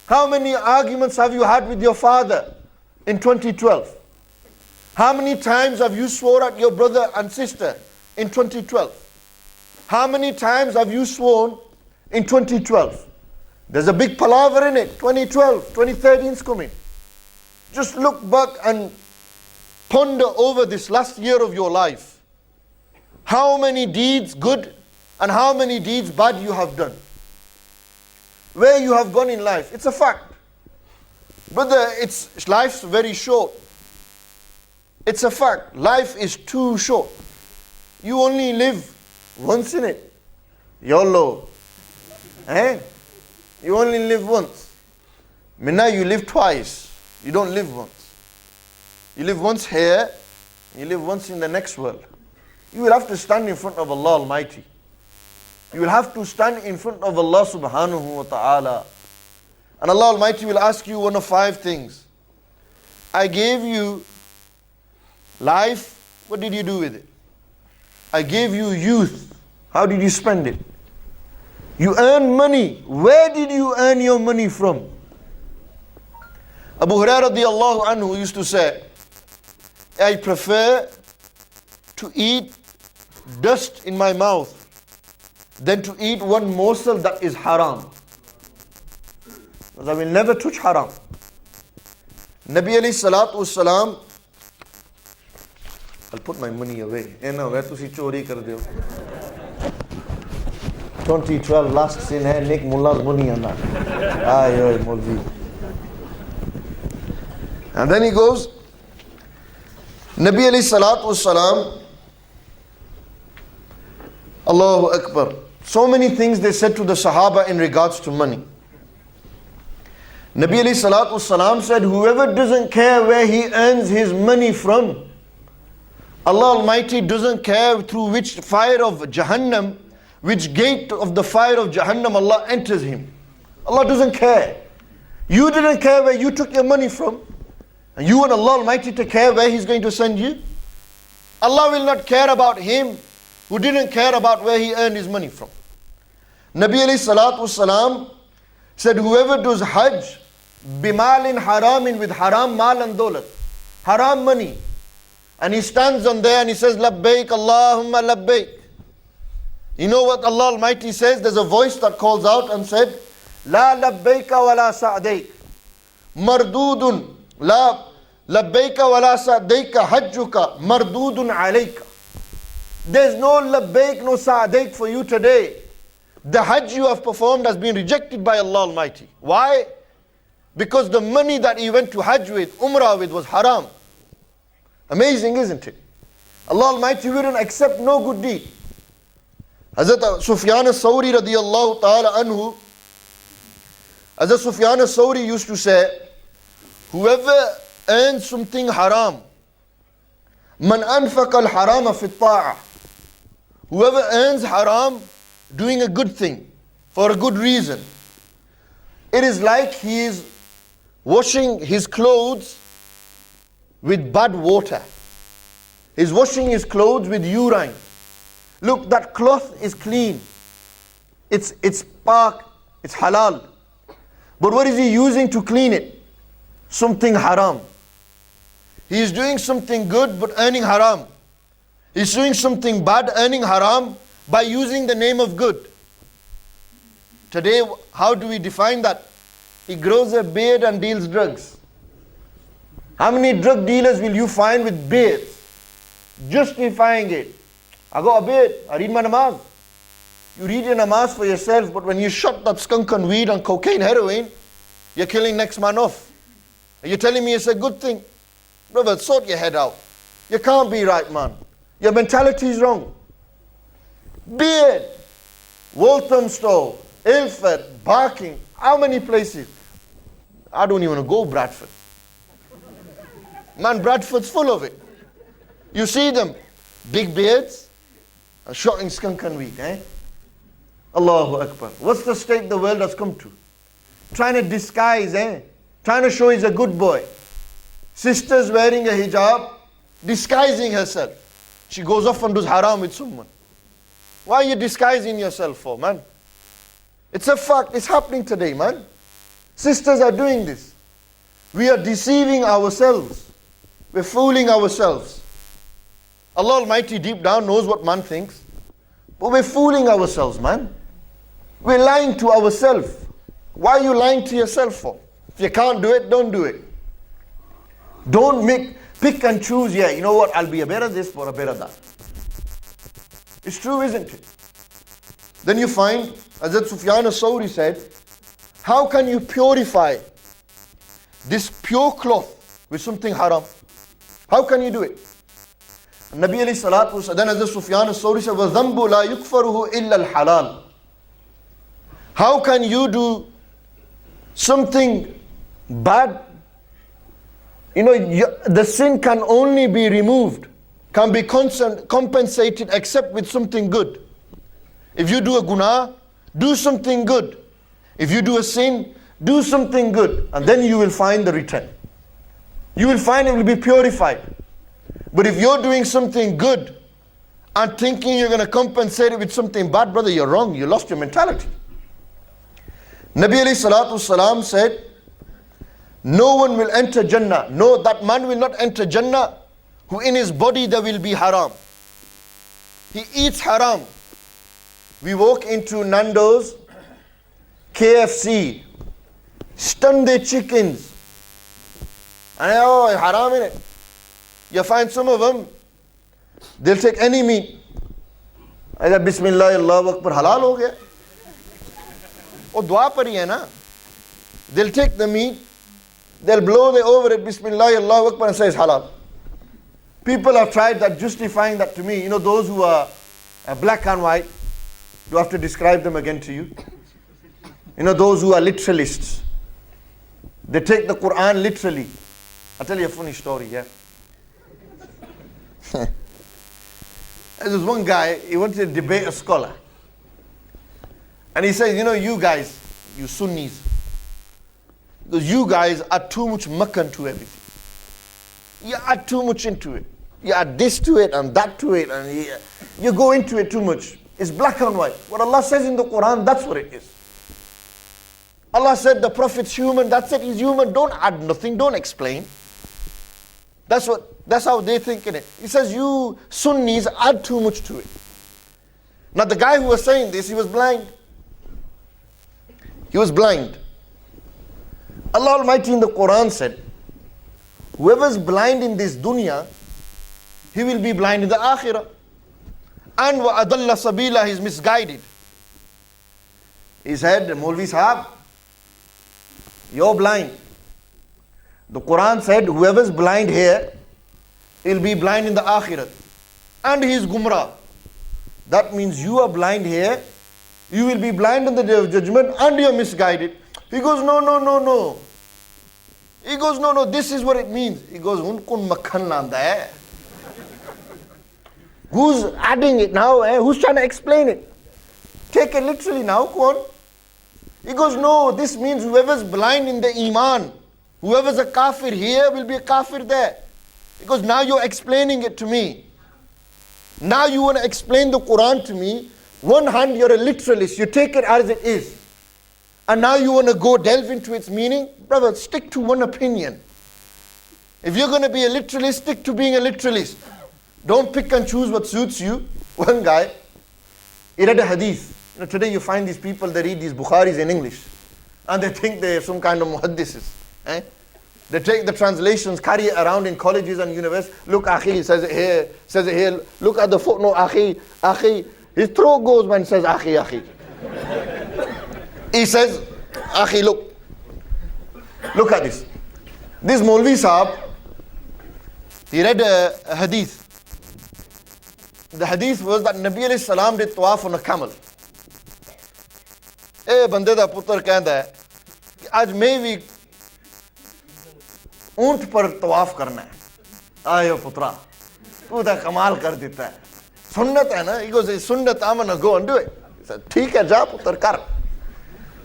How many arguments have you had with your father in 2012? How many times have you swore at your brother and sister in 2012? How many times have you sworn in 2012? There's a big palaver in it. 2012, 2013 is coming. Just look back and ponder over this last year of your life. How many deeds good and how many deeds bad you have done. Where you have gone in life. It's a fact. Brother, life's very short. It's a fact. Life is too short. You only live once in it. YOLO. You only live once. Now you live twice. You don't live once. You live once here, you live once in the next world. You will have to stand in front of Allah Almighty. You will have to stand in front of Allah subhanahu wa ta'ala. And Allah Almighty will ask you one of 5 things. I gave you life, what did you do with it? I gave you youth, how did you spend it? You earned money, where did you earn your money from? Abu Hurairah radiallahu anhu used to say, I prefer to eat dust in my mouth than to eat one morsel that is haram. Because I will never touch haram. Nabi alayhi salatu wassalam, I'll put my money away. 2012 last sin hai, Nick Mullah's money on that. Ay, Molvi. And then he goes, Nabi alayhi salatu wassalam, Allahu Akbar. So many things they said to the Sahaba in regards to money. Nabi alayhi salatu wassalam said, whoever doesn't care where he earns his money from, Allah Almighty doesn't care through which fire of Jahannam, which gate of the fire of Jahannam Allah enters him. Allah doesn't care. You didn't care where you took your money from, and you want Allah Almighty to care where He's going to send you? Allah will not care about him who didn't care about where he earned his money from. Nabi alayhi salatu wassalam said, whoever does Hajj, bimalin haramin, with haram mal and dolat, haram money, and he stands on there and he says, Labbaik Allahumma Labbaik. You know what Allah Almighty says? There's a voice that calls out and said, La Labbaika wa la sa'daik, mardudun, La Labbaika wa la sa'daika hajjuka, mardudun alayka. There's no Labbaik, no sa'daik for you today. The Hajj you have performed has been rejected by Allah Almighty. Why? Because the money that he went to Hajj with, Umrah with, was haram. Amazing, isn't it? Allah Almighty wouldn't accept no good deed. Hazrat Sufyan al-Sawri radiyallahu ta'ala anhu, Hazrat Sufyan al-Sawri used to say, whoever earns something haram, man anfaqa al-harama fi ta'ah, whoever earns haram doing a good thing for a good reason, it is like he is washing his clothes with bad water. He's washing his clothes with urine. Look, that cloth is clean. It's pak, it's halal. But what is he using to clean it? Something haram. He is doing something good but earning haram. He's doing something bad, earning haram by using the name of good. Today, how do we define that? He grows a beard and deals drugs. How many drug dealers will you find with beards? Justifying it. I got a beard, I read my namaz. You read your namaz for yourself, but when you shot that skunk and weed and cocaine, heroin, you're killing next man off. Are you telling me it's a good thing? Brother, sort your head out. You can't be right, man. Your mentality is wrong. Beard, Walthamstow, Ilford, Barking, how many places? I don't even want to go Bradford. Man, Bradford's full of it. You see them, big beards, and shotting skunk and weed, eh? Allahu Akbar. What's the state the world has come to? Trying to disguise, eh? Trying to show he's a good boy. Sisters wearing a hijab, disguising herself. She goes off and does haram with someone. Why are you disguising yourself for, man? It's a fact, it's happening today, man. Sisters are doing this. We are deceiving ourselves. We're fooling ourselves. Allah Almighty deep down knows what man thinks. But we're fooling ourselves, man. We're lying to ourselves. Why are you lying to yourself for? If you can't do it, don't do it. Don't pick and choose, yeah, you know what, I'll be a better this or a better that. It's true, isn't it? Then you find, Hazrat Sufyan as-Sawri said, how can you purify this pure cloth with something haram? How can you do it? Nabi alayhi salatu wasallam, then Hazrat Sufyan as-Sawri said, وَذَنْبُ لَا يُكْفَرُهُ إِلَّا الْحَلَالِ. How can you do something bad? You know, the sin can only be removed, can be compensated except with something good. If you do a guna, do something good. If you do a sin, do something good. And then you will find the return. You will find it will be purified. But if you're doing something good and thinking you're going to compensate it with something bad, brother, you're wrong. You lost your mentality. Nabi alayhi salatu salam said, no one will enter Jannah. No, that man will not enter Jannah who in his body there will be haram. He eats haram. We walk into Nando's, KFC, stun their chickens. And oh, haram in it. You find some of them, they'll take any meat. I said, Bismillah, Allahu Akbar, halal ho gaya. Oh, dua par hi hai na. They'll take the meat, they'll blow over it, Bismillah, Allahu Akbar, and say it's halal. People have tried that, justifying that to me. You know, those who are black and white, do I have to describe them again to you? You know, those who are literalists. They take the Quran literally. I'll tell you a funny story, yeah. There's one guy, he wanted to debate a scholar. And he says, you know, you guys, you Sunnis, because you guys add too much makkan to everything. You add too much into it. You add this to it and that to it, and you go into it too much. It's black and white. What Allah says in the Quran, that's what it is. Allah said the Prophet's human, that's it, he's human. Don't add nothing, don't explain. That's how they think in it. He says you Sunnis add too much to it. Now the guy who was saying this, he was blind. He was blind. Allah Almighty in the Quran said, whoever's blind in this dunya, he will be blind in the akhirah. And wa adalla sabila, he's misguided. He said, Maulvi Sahab, you're blind. The Quran said, whoever's blind here, he'll be blind in the akhirah. And he's gumrah. That means you are blind here, you will be blind on the day of judgment, and you're misguided. He goes, no. He goes, no, this is what it means. He goes, unkun makhan landa hai. Who's adding it now? Who's trying to explain it? Take it literally now, go on. He goes, no, this means whoever's blind in the iman, whoever's a kafir here will be a kafir there. Because now you're explaining it to me. Now you want to explain the Quran to me. One hand, you're a literalist. You take it as it is. And now you want to go delve into its meaning. Brother, stick to one opinion. If you're going to be a literalist, stick to being a literalist. Don't pick and choose what suits you. One guy, he read a hadith. You know, today you find these people, they read these Bukharis in English. And they think they're some kind of muhaddises. They take the translations, carry it around in colleges and universities. Look, akhi, says it here. Look at the footnote, akhi. His throat goes when he says, akhi. He says, akhi, look at this. This Maulvi Sahab, he read a hadith. The hadith was that Nabi alayhi salam did tawaf on a camel. Bande da putar kehanda hai ki aaj main bhi ऊंट पर तवाफ करना है. आयो पुत्रा, तू तो कमाल कर देता है. सुन्नत है ना. He goes, sunnat, I'm gonna go and do it. He said, ठीक है, जा पुत्र कर.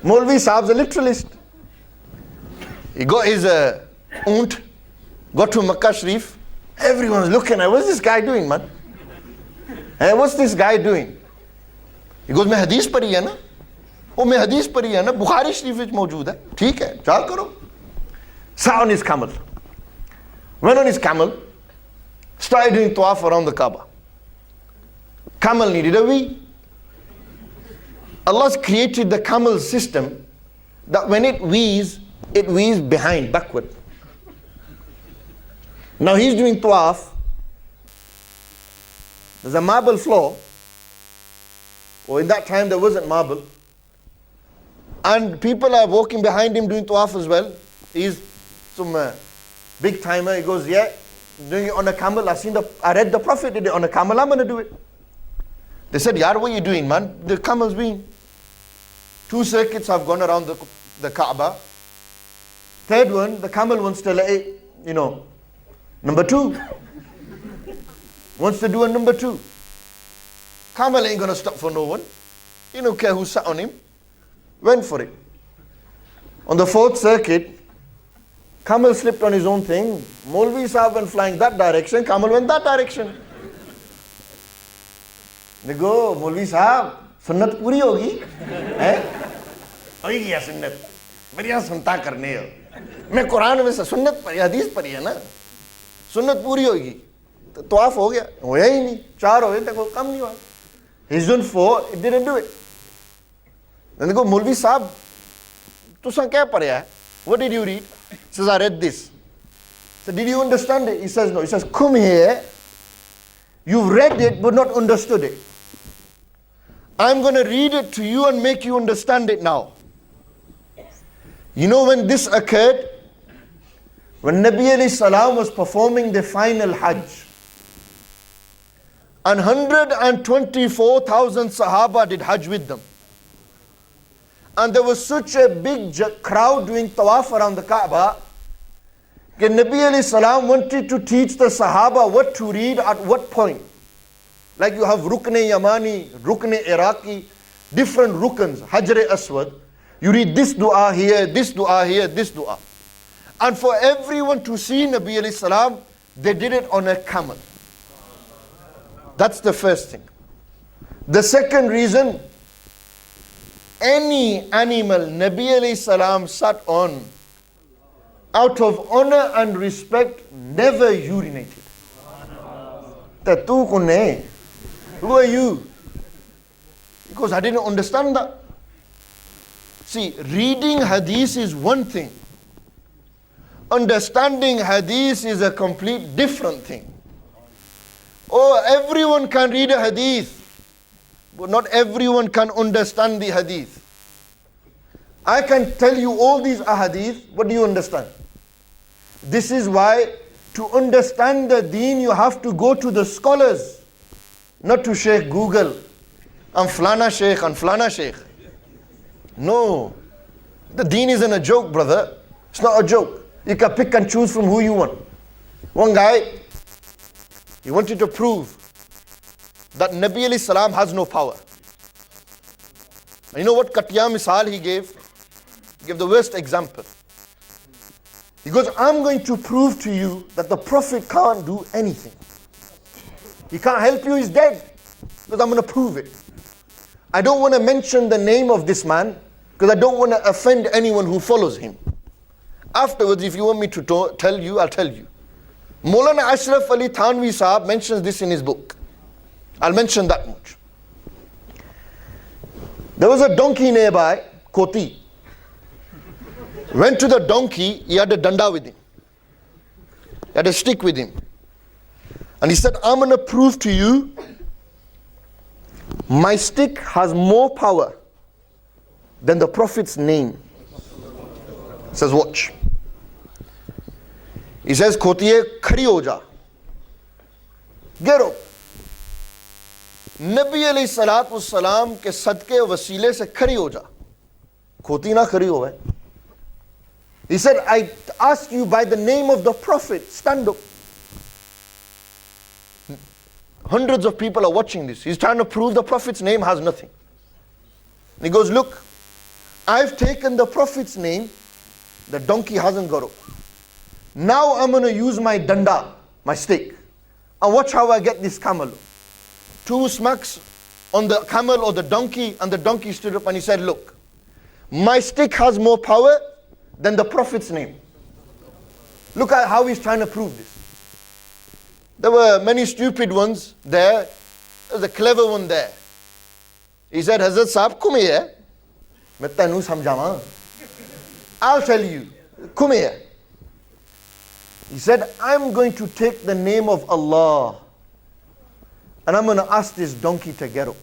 Maulvi Saab's a literalist. He got his ऊंट, got to Makkah Sharif. Everyone's looking at, what's this guy doing, man? Hey, what's this guy doing? He goes, मैं हदीस पढ़ी है ना. वो मैं हदीस पढ़ी है ना, बुखारी शरीफ में मौजूद है. ठीक है, जा करो. Sat on his camel. Went on his camel, started doing tawaf around the Kaaba. Camel needed a wee. Allah's created the camel system that when it wees behind, backward. Now he's doing tawaf. There's a marble floor. Or in that time there wasn't marble. And people are walking behind him doing tawaf as well. He's some big timer. He goes, yeah, doing it on a camel. I read the Prophet did it on a camel. I'm going to do it. They said, Yar, what are you doing, man? The camel's been 2 circuits have gone around the Kaaba. Third one, the camel wants to let it, number 2. Wants to do a number 2. Camel ain't going to stop for no one. You don't care who sat on him. Went for it. On the 4th circuit, camel slipped on his own thing. Maulvi Sahab went flying that direction. Camel went that direction. They go, Maulvi Sahab, sunnat puri hogi? Hogi ya sunnat. Bariya sunta karne ho. मैं कुरान में से सुन्नत पढ़ी, हदीस पढ़ी है ना. सुन्नत पूरी होगी. तो तवाफ हो गया. होया ही नहीं. 4 हो गए तक वो कम नहीं हुआ. He's done 4, it didn't do it. Then they go, Maulvi Sahab, तुसां क्या पढ़या है? What did you read? He says, I read this. So did you understand it? He says, no. He says, come here. You've read it but not understood it. I'm going to read it to you and make you understand it now. You know when this occurred? When Nabi alayhi salam was performing the final Hajj. And 124,000 Sahaba did Hajj with them. And there was such a big crowd doing tawaf around the Kaaba. That Nabi alayhi salam wanted to teach the Sahaba what to read at what point. Like you have Rukne Yamani, Rukne Iraqi, different Rukns, Hajr Aswad. You read this dua here, this dua here, this dua. And for everyone to see Nabi alayhi salam, they did it on a camel. That's the first thing. The second reason, any animal Nabi alayhi salam sat on, out of honor and respect, never urinated. Who are you? Because I didn't understand that. See, reading hadith is one thing. Understanding hadith is a complete different thing. Oh, everyone can read a hadith, but not everyone can understand the hadith. I can tell you all these ahadith, what do you understand? This is why to understand the deen you have to go to the scholars, not to Sheikh Google. I'm Flana Sheikh and Flana Sheikh. No, the deen isn't a joke, brother. It's not a joke. You can pick and choose from who you want. One guy, he wanted to prove that Nabi alayhi salam has no power. And you know what Katya misal he gave? He gave the worst example. He goes, I'm going to prove to you that the Prophet can't do anything. He can't help you, he's dead. Because I'm going to prove it. I don't want to mention the name of this man because I don't want to offend anyone who follows him. Afterwards, if you want me to tell you, I'll tell you. Maulana Ashraf Ali Thanvi Sahab mentions this in his book. I'll mention that much. There was a donkey nearby, Koti. Went to the donkey, he had a danda with him. He had a stick with him. And he said, I'm going to prove to you, my stick has more power than the Prophet's name. He says, watch. He says, Khotiye khadi ho ja. Get up. Nabi alayhi salatu wassalam ke sadke wasile se khadi ho ja. Khoti na khadi ho hai. He said, I ask you by the name of the Prophet, stand up. Hundreds of people are watching this. He's trying to prove the Prophet's name has nothing. And he goes, look, I've taken the Prophet's name, the donkey hasn't got up. Now I'm going to use my danda, my stick, and watch how I get this camel. 2 smacks on the camel or the donkey, and the donkey stood up and he said, look, my stick has more power than the Prophet's name. Look at how he's trying to prove this. There were many stupid ones there. There's a clever one there. He said, Hazrat Saab, come here. I'll tell you. Come here. He said, I'm going to take the name of Allah and I'm going to ask this donkey to get up.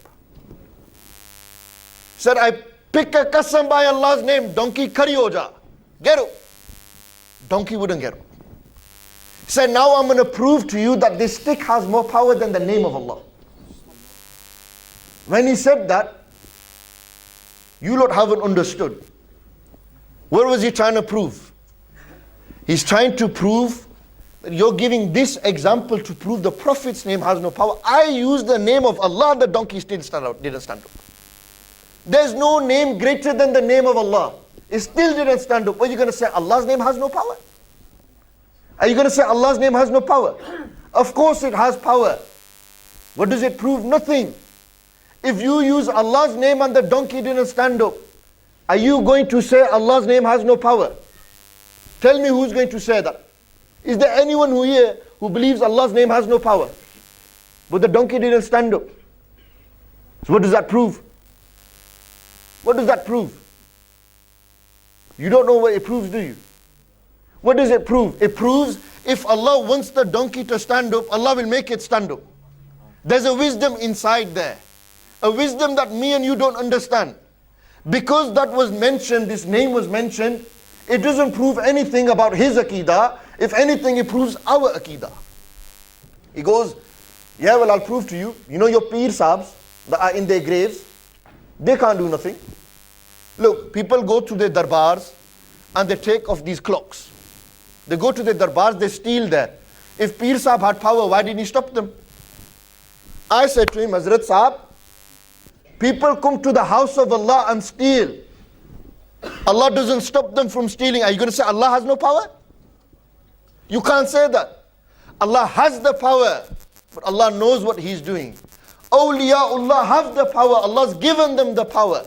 He said, I pick a qasam by Allah's name, donkey khadi ho ja. Get up. Donkey wouldn't get up. He said, now I'm going to prove to you that this stick has more power than the name of Allah. When he said that, you lot haven't understood. What was he trying to prove? He's trying to prove that you're giving this example to prove the Prophet's name has no power. I used the name of Allah, the donkey still didn't stand up. There's no name greater than the name of Allah. It still didn't stand up. What are you going to say? Allah's name has no power? Are you going to say Allah's name has no power? Of course it has power. What does it prove? Nothing. If you use Allah's name and the donkey didn't stand up, are you going to say Allah's name has no power? Tell me who's going to say that. Is there anyone here who believes Allah's name has no power? But the donkey didn't stand up. So what does that prove? What does that prove? You don't know what it proves, do you? What does it prove? It proves if Allah wants the donkey to stand up, Allah will make it stand up. There's a wisdom inside there. A wisdom that me and you don't understand. Because that was mentioned, this name was mentioned, it doesn't prove anything about his Aqidah. If anything, it proves our Aqidah. He goes, yeah, well, I'll prove to you. You know your Peer Sahibs that are in their graves? They can't do nothing. Look, people go to their darbars and they take off these clocks. They go to their darbars, they steal there. If Peer Sahib had power, why didn't he stop them? I said to him, Hazrat Sahib, people come to the house of Allah and steal. Allah doesn't stop them from stealing. Are you going to say Allah has no power? You can't say that. Allah has the power, but Allah knows what He's doing. Awliyaullah have the power. Allah's given them the power.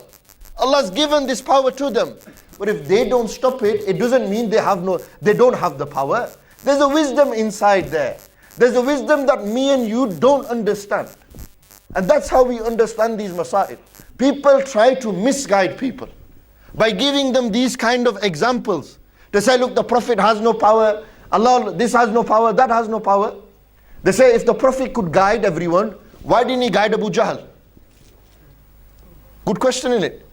Allah's given this power to them. But if they don't stop it, it doesn't mean they don't have the power. There's a wisdom inside there. There's a wisdom that me and you don't understand. And that's how we understand these masail. People try to misguide people by giving them these kind of examples. They say, look, the Prophet has no power. Allah, this has no power, that has no power. They say, if the Prophet could guide everyone, why didn't he guide Abu Jahl? Good question, isn't it?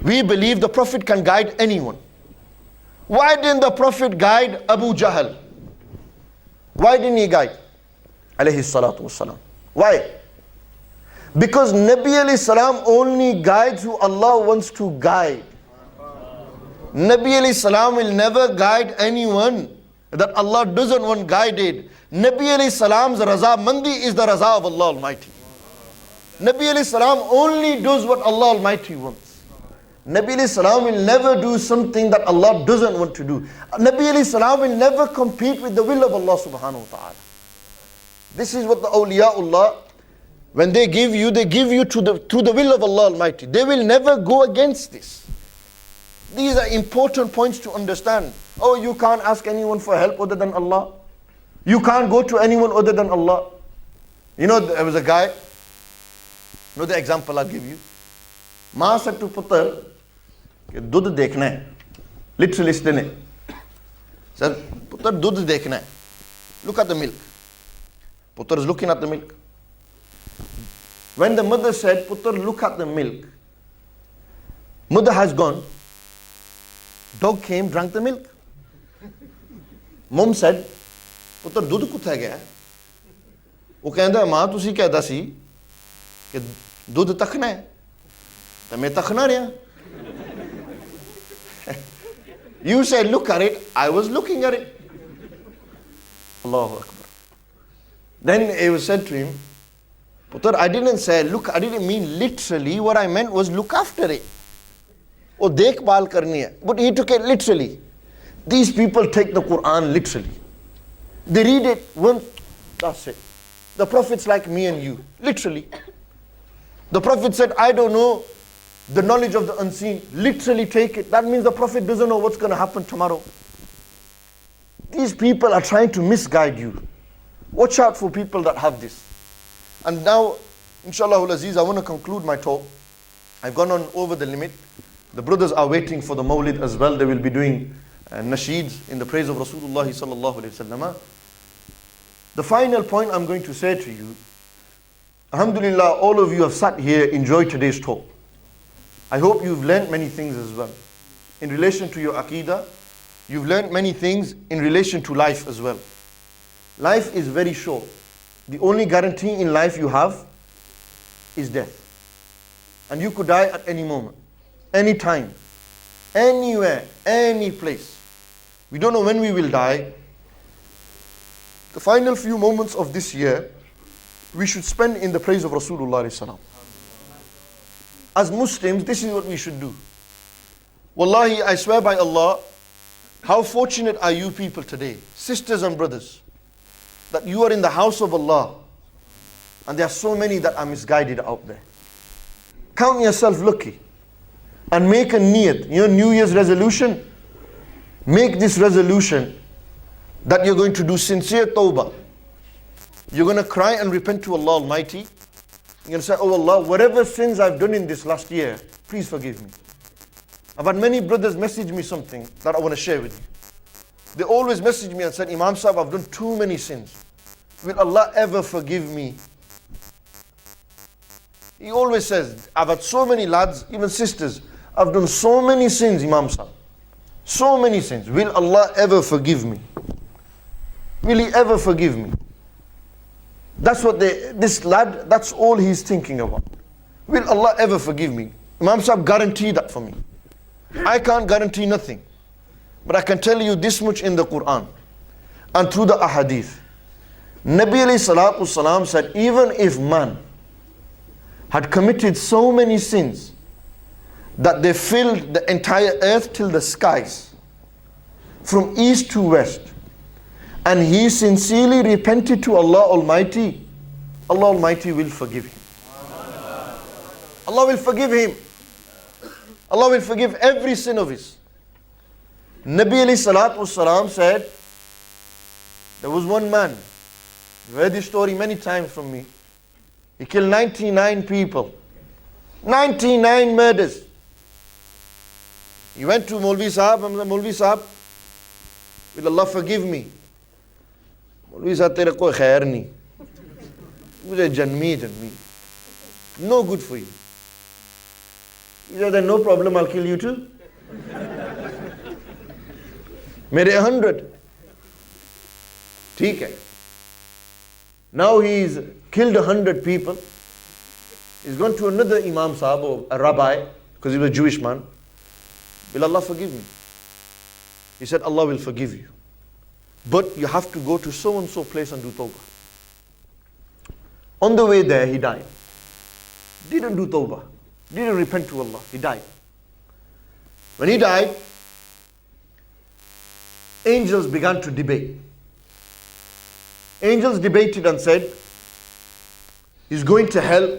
We believe the Prophet can guide anyone. Why didn't the Prophet guide Abu Jahl? Why didn't he guide? Alayhi salatu wassalam. Why? Because Nabi alayhi salam only guides who Allah wants to guide. Nabi alayhi salam will never guide anyone that Allah doesn't want guided. Nabi alayhi salam's raza mandi is the raza of Allah Almighty. Nabi alayhi salam only does what Allah Almighty wants. Nabi alayhi salam will never do something that Allah doesn't want to do. Nabi alayhi salam will never compete with the will of Allah subhanahu wa ta'ala. This is what the awliyaullah, when they give you to the will of Allah Almighty. They will never go against this. These are important points to understand. Oh, you can't ask anyone for help other than Allah. You can't go to anyone other than Allah. You know, there was a guy, you know the example I'll give you. Ma said to Putter, Dudh dekhna hai. Literalist ne. Said, Putter, Dudh dekhna hai. Look at the milk. Putter is looking at the milk. When the mother said, Putter, look at the milk. Mother has gone. Dog came, drank the milk. Mom said, ਪੁੱਤਰ ਦੁੱਧ ਕਿੱਥੇ ਗਿਆ? ਉਹ ਕਹਿੰਦਾ ਮਾਂ ਤੁਸੀਂ ਕਹਿਦਾ ਸੀ ਕਿ ਦੁੱਧ ਤਖਣਾ ਹੈ ਤਾਂ ਮੈਂ ਤਖਣਾ ਰਿਹਾ. You said look at it, I was looking at it. Allahu Akbar. Then it was said to him, Putter, I didn't say look, I didn't mean literally. What I meant was look after it. Or dekhbhal karni hai. But he took it literally. These people take the Quran literally. They read it once, that's it. The Prophet's like me and you, literally. The Prophet said, I don't know the knowledge of the unseen. Literally take it. That means the Prophet doesn't know what's going to happen tomorrow. These people are trying to misguide you. Watch out for people that have this. And now, inshallah al-aziz, I want to conclude my talk. I've gone on over the limit. The brothers are waiting for the Mawlid as well. They will be doing nasheeds in the praise of Rasulullah sallallahu alayhi wa sallam. The final point I'm going to say to you, alhamdulillah, all of you have sat here, enjoyed today's talk. I hope you've learned many things as well. In relation to your Aqidah, you've learned many things in relation to life as well. Life is very short. The only guarantee in life you have is death. And you could die at any moment, any time, anywhere, any place. We don't know when we will die. The final few moments of this year, we should spend in the praise of Rasulullah sallallahu. As Muslims, this is what we should do. Wallahi, I swear by Allah, how fortunate are you people today, sisters and brothers, that you are in the house of Allah, and there are so many that are misguided out there. Count yourself lucky, and make a niyat, your New Year's resolution. Make this resolution that you're going to do sincere tawbah. You're going to cry and repent to Allah Almighty. You're going to say, oh Allah, whatever sins I've done in this last year, please forgive me. I've had many brothers message me something that I want to share with you. They always message me and said, Imam Sahib, I've done too many sins. Will Allah ever forgive me? He always says, I've had so many lads, even sisters, I've done so many sins, Imam Sahib. So many sins. Will Allah ever forgive me? Will He ever forgive me? That's what this lad, that's all he's thinking about. Will Allah ever forgive me? Imam Sahib, guarantee that for me. I can't guarantee nothing. But I can tell you this much in the Quran and through the ahadith. Nabi alayhi salatu wasalam said, even if man had committed so many sins that they filled the entire earth till the skies, from east to west, and he sincerely repented to Allah Almighty, Allah Almighty will forgive him. Allah will forgive him. Allah will forgive every sin of his. Nabi alayhi salatu wasalam said, there was one man, you've heard this story many times from me. He killed 99 people. 99 murders. He went to Maulvi Sahib and said, Maulvi Sahib, will Allah forgive me? Maulvi Sahib, tere koi khair nahi. Mujhe janmi janmi. No good for you. He said, then no problem, I'll kill you too. Mere 100. ठीक है. Now he's killed 100 people. He's gone to another Imam Sahib or a rabbi, because he was a Jewish man. Will Allah forgive me? He said, Allah will forgive you. But you have to go to so and so place and do tawbah. On the way there, he died. Didn't do tawbah. Didn't repent to Allah. He died. When he died, angels began to debate. Angels debated and said, he's going to hell.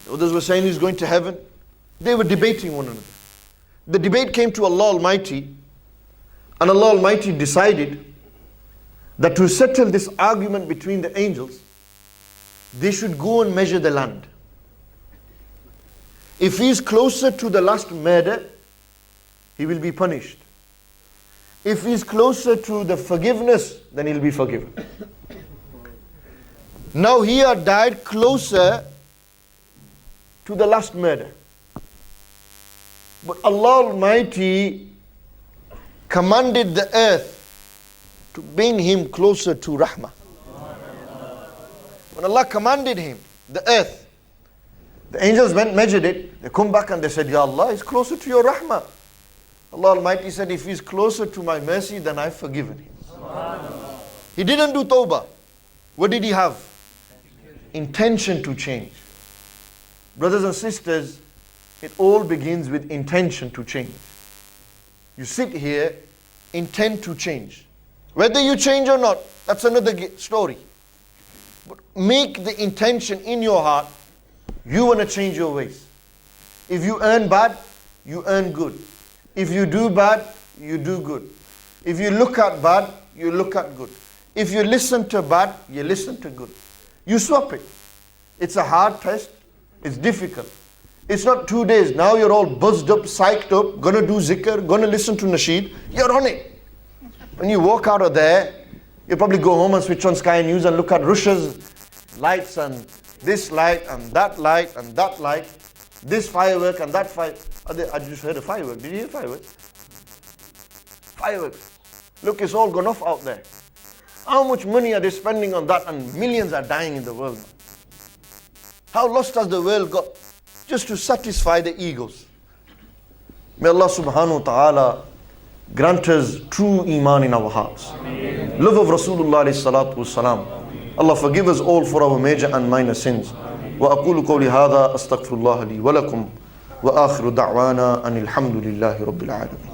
Others were saying he's going to heaven. They were debating one another. The debate came to Allah Almighty, and Allah Almighty decided that to settle this argument between the angels, they should go and measure the land. If he is closer to the last murder, he will be punished. If he is closer to the forgiveness, then he'll be forgiven. Now he had died closer to the last murder. But Allah Almighty commanded the earth to bring him closer to Rahmah. When Allah commanded him, the earth, the angels went, measured it, they come back and they said, Ya Allah, he's closer to your Rahmah. Allah Almighty said, if he's closer to my mercy, then I've forgiven him. He didn't do tawbah. What did he have? Intention to change. Brothers and sisters, it all begins with intention to change. You sit here, intend to change. Whether you change or not, that's another story. But make the intention in your heart, you want to change your ways. If you earn bad, you earn good. If you do bad, you do good. If you look at bad, you look at good. If you listen to bad, you listen to good. You swap it. It's a hard test. It's difficult. It's not 2 days. Now you're all buzzed up, psyched up, gonna do zikr, gonna listen to nasheed. You're on it. When you walk out of there, you probably go home and switch on Sky News and look at Russia's lights and this light and that light and that light, this firework and that firework. I just heard a firework. Did you hear fireworks? Fireworks. Look, it's all gone off out there. How much money are they spending on that? And millions are dying in the world. How lost has the world got just to satisfy the egos? May Allah subhanahu wa ta'ala grant us true iman in our hearts. Ameen. Love of Rasulullah alayhi salatu wassalam. Allah forgive us all for our major and minor sins. وأقول قولي هذا أستغفر الله لي ولكم وآخر دعوانا أن الحمد لله رب العالمين.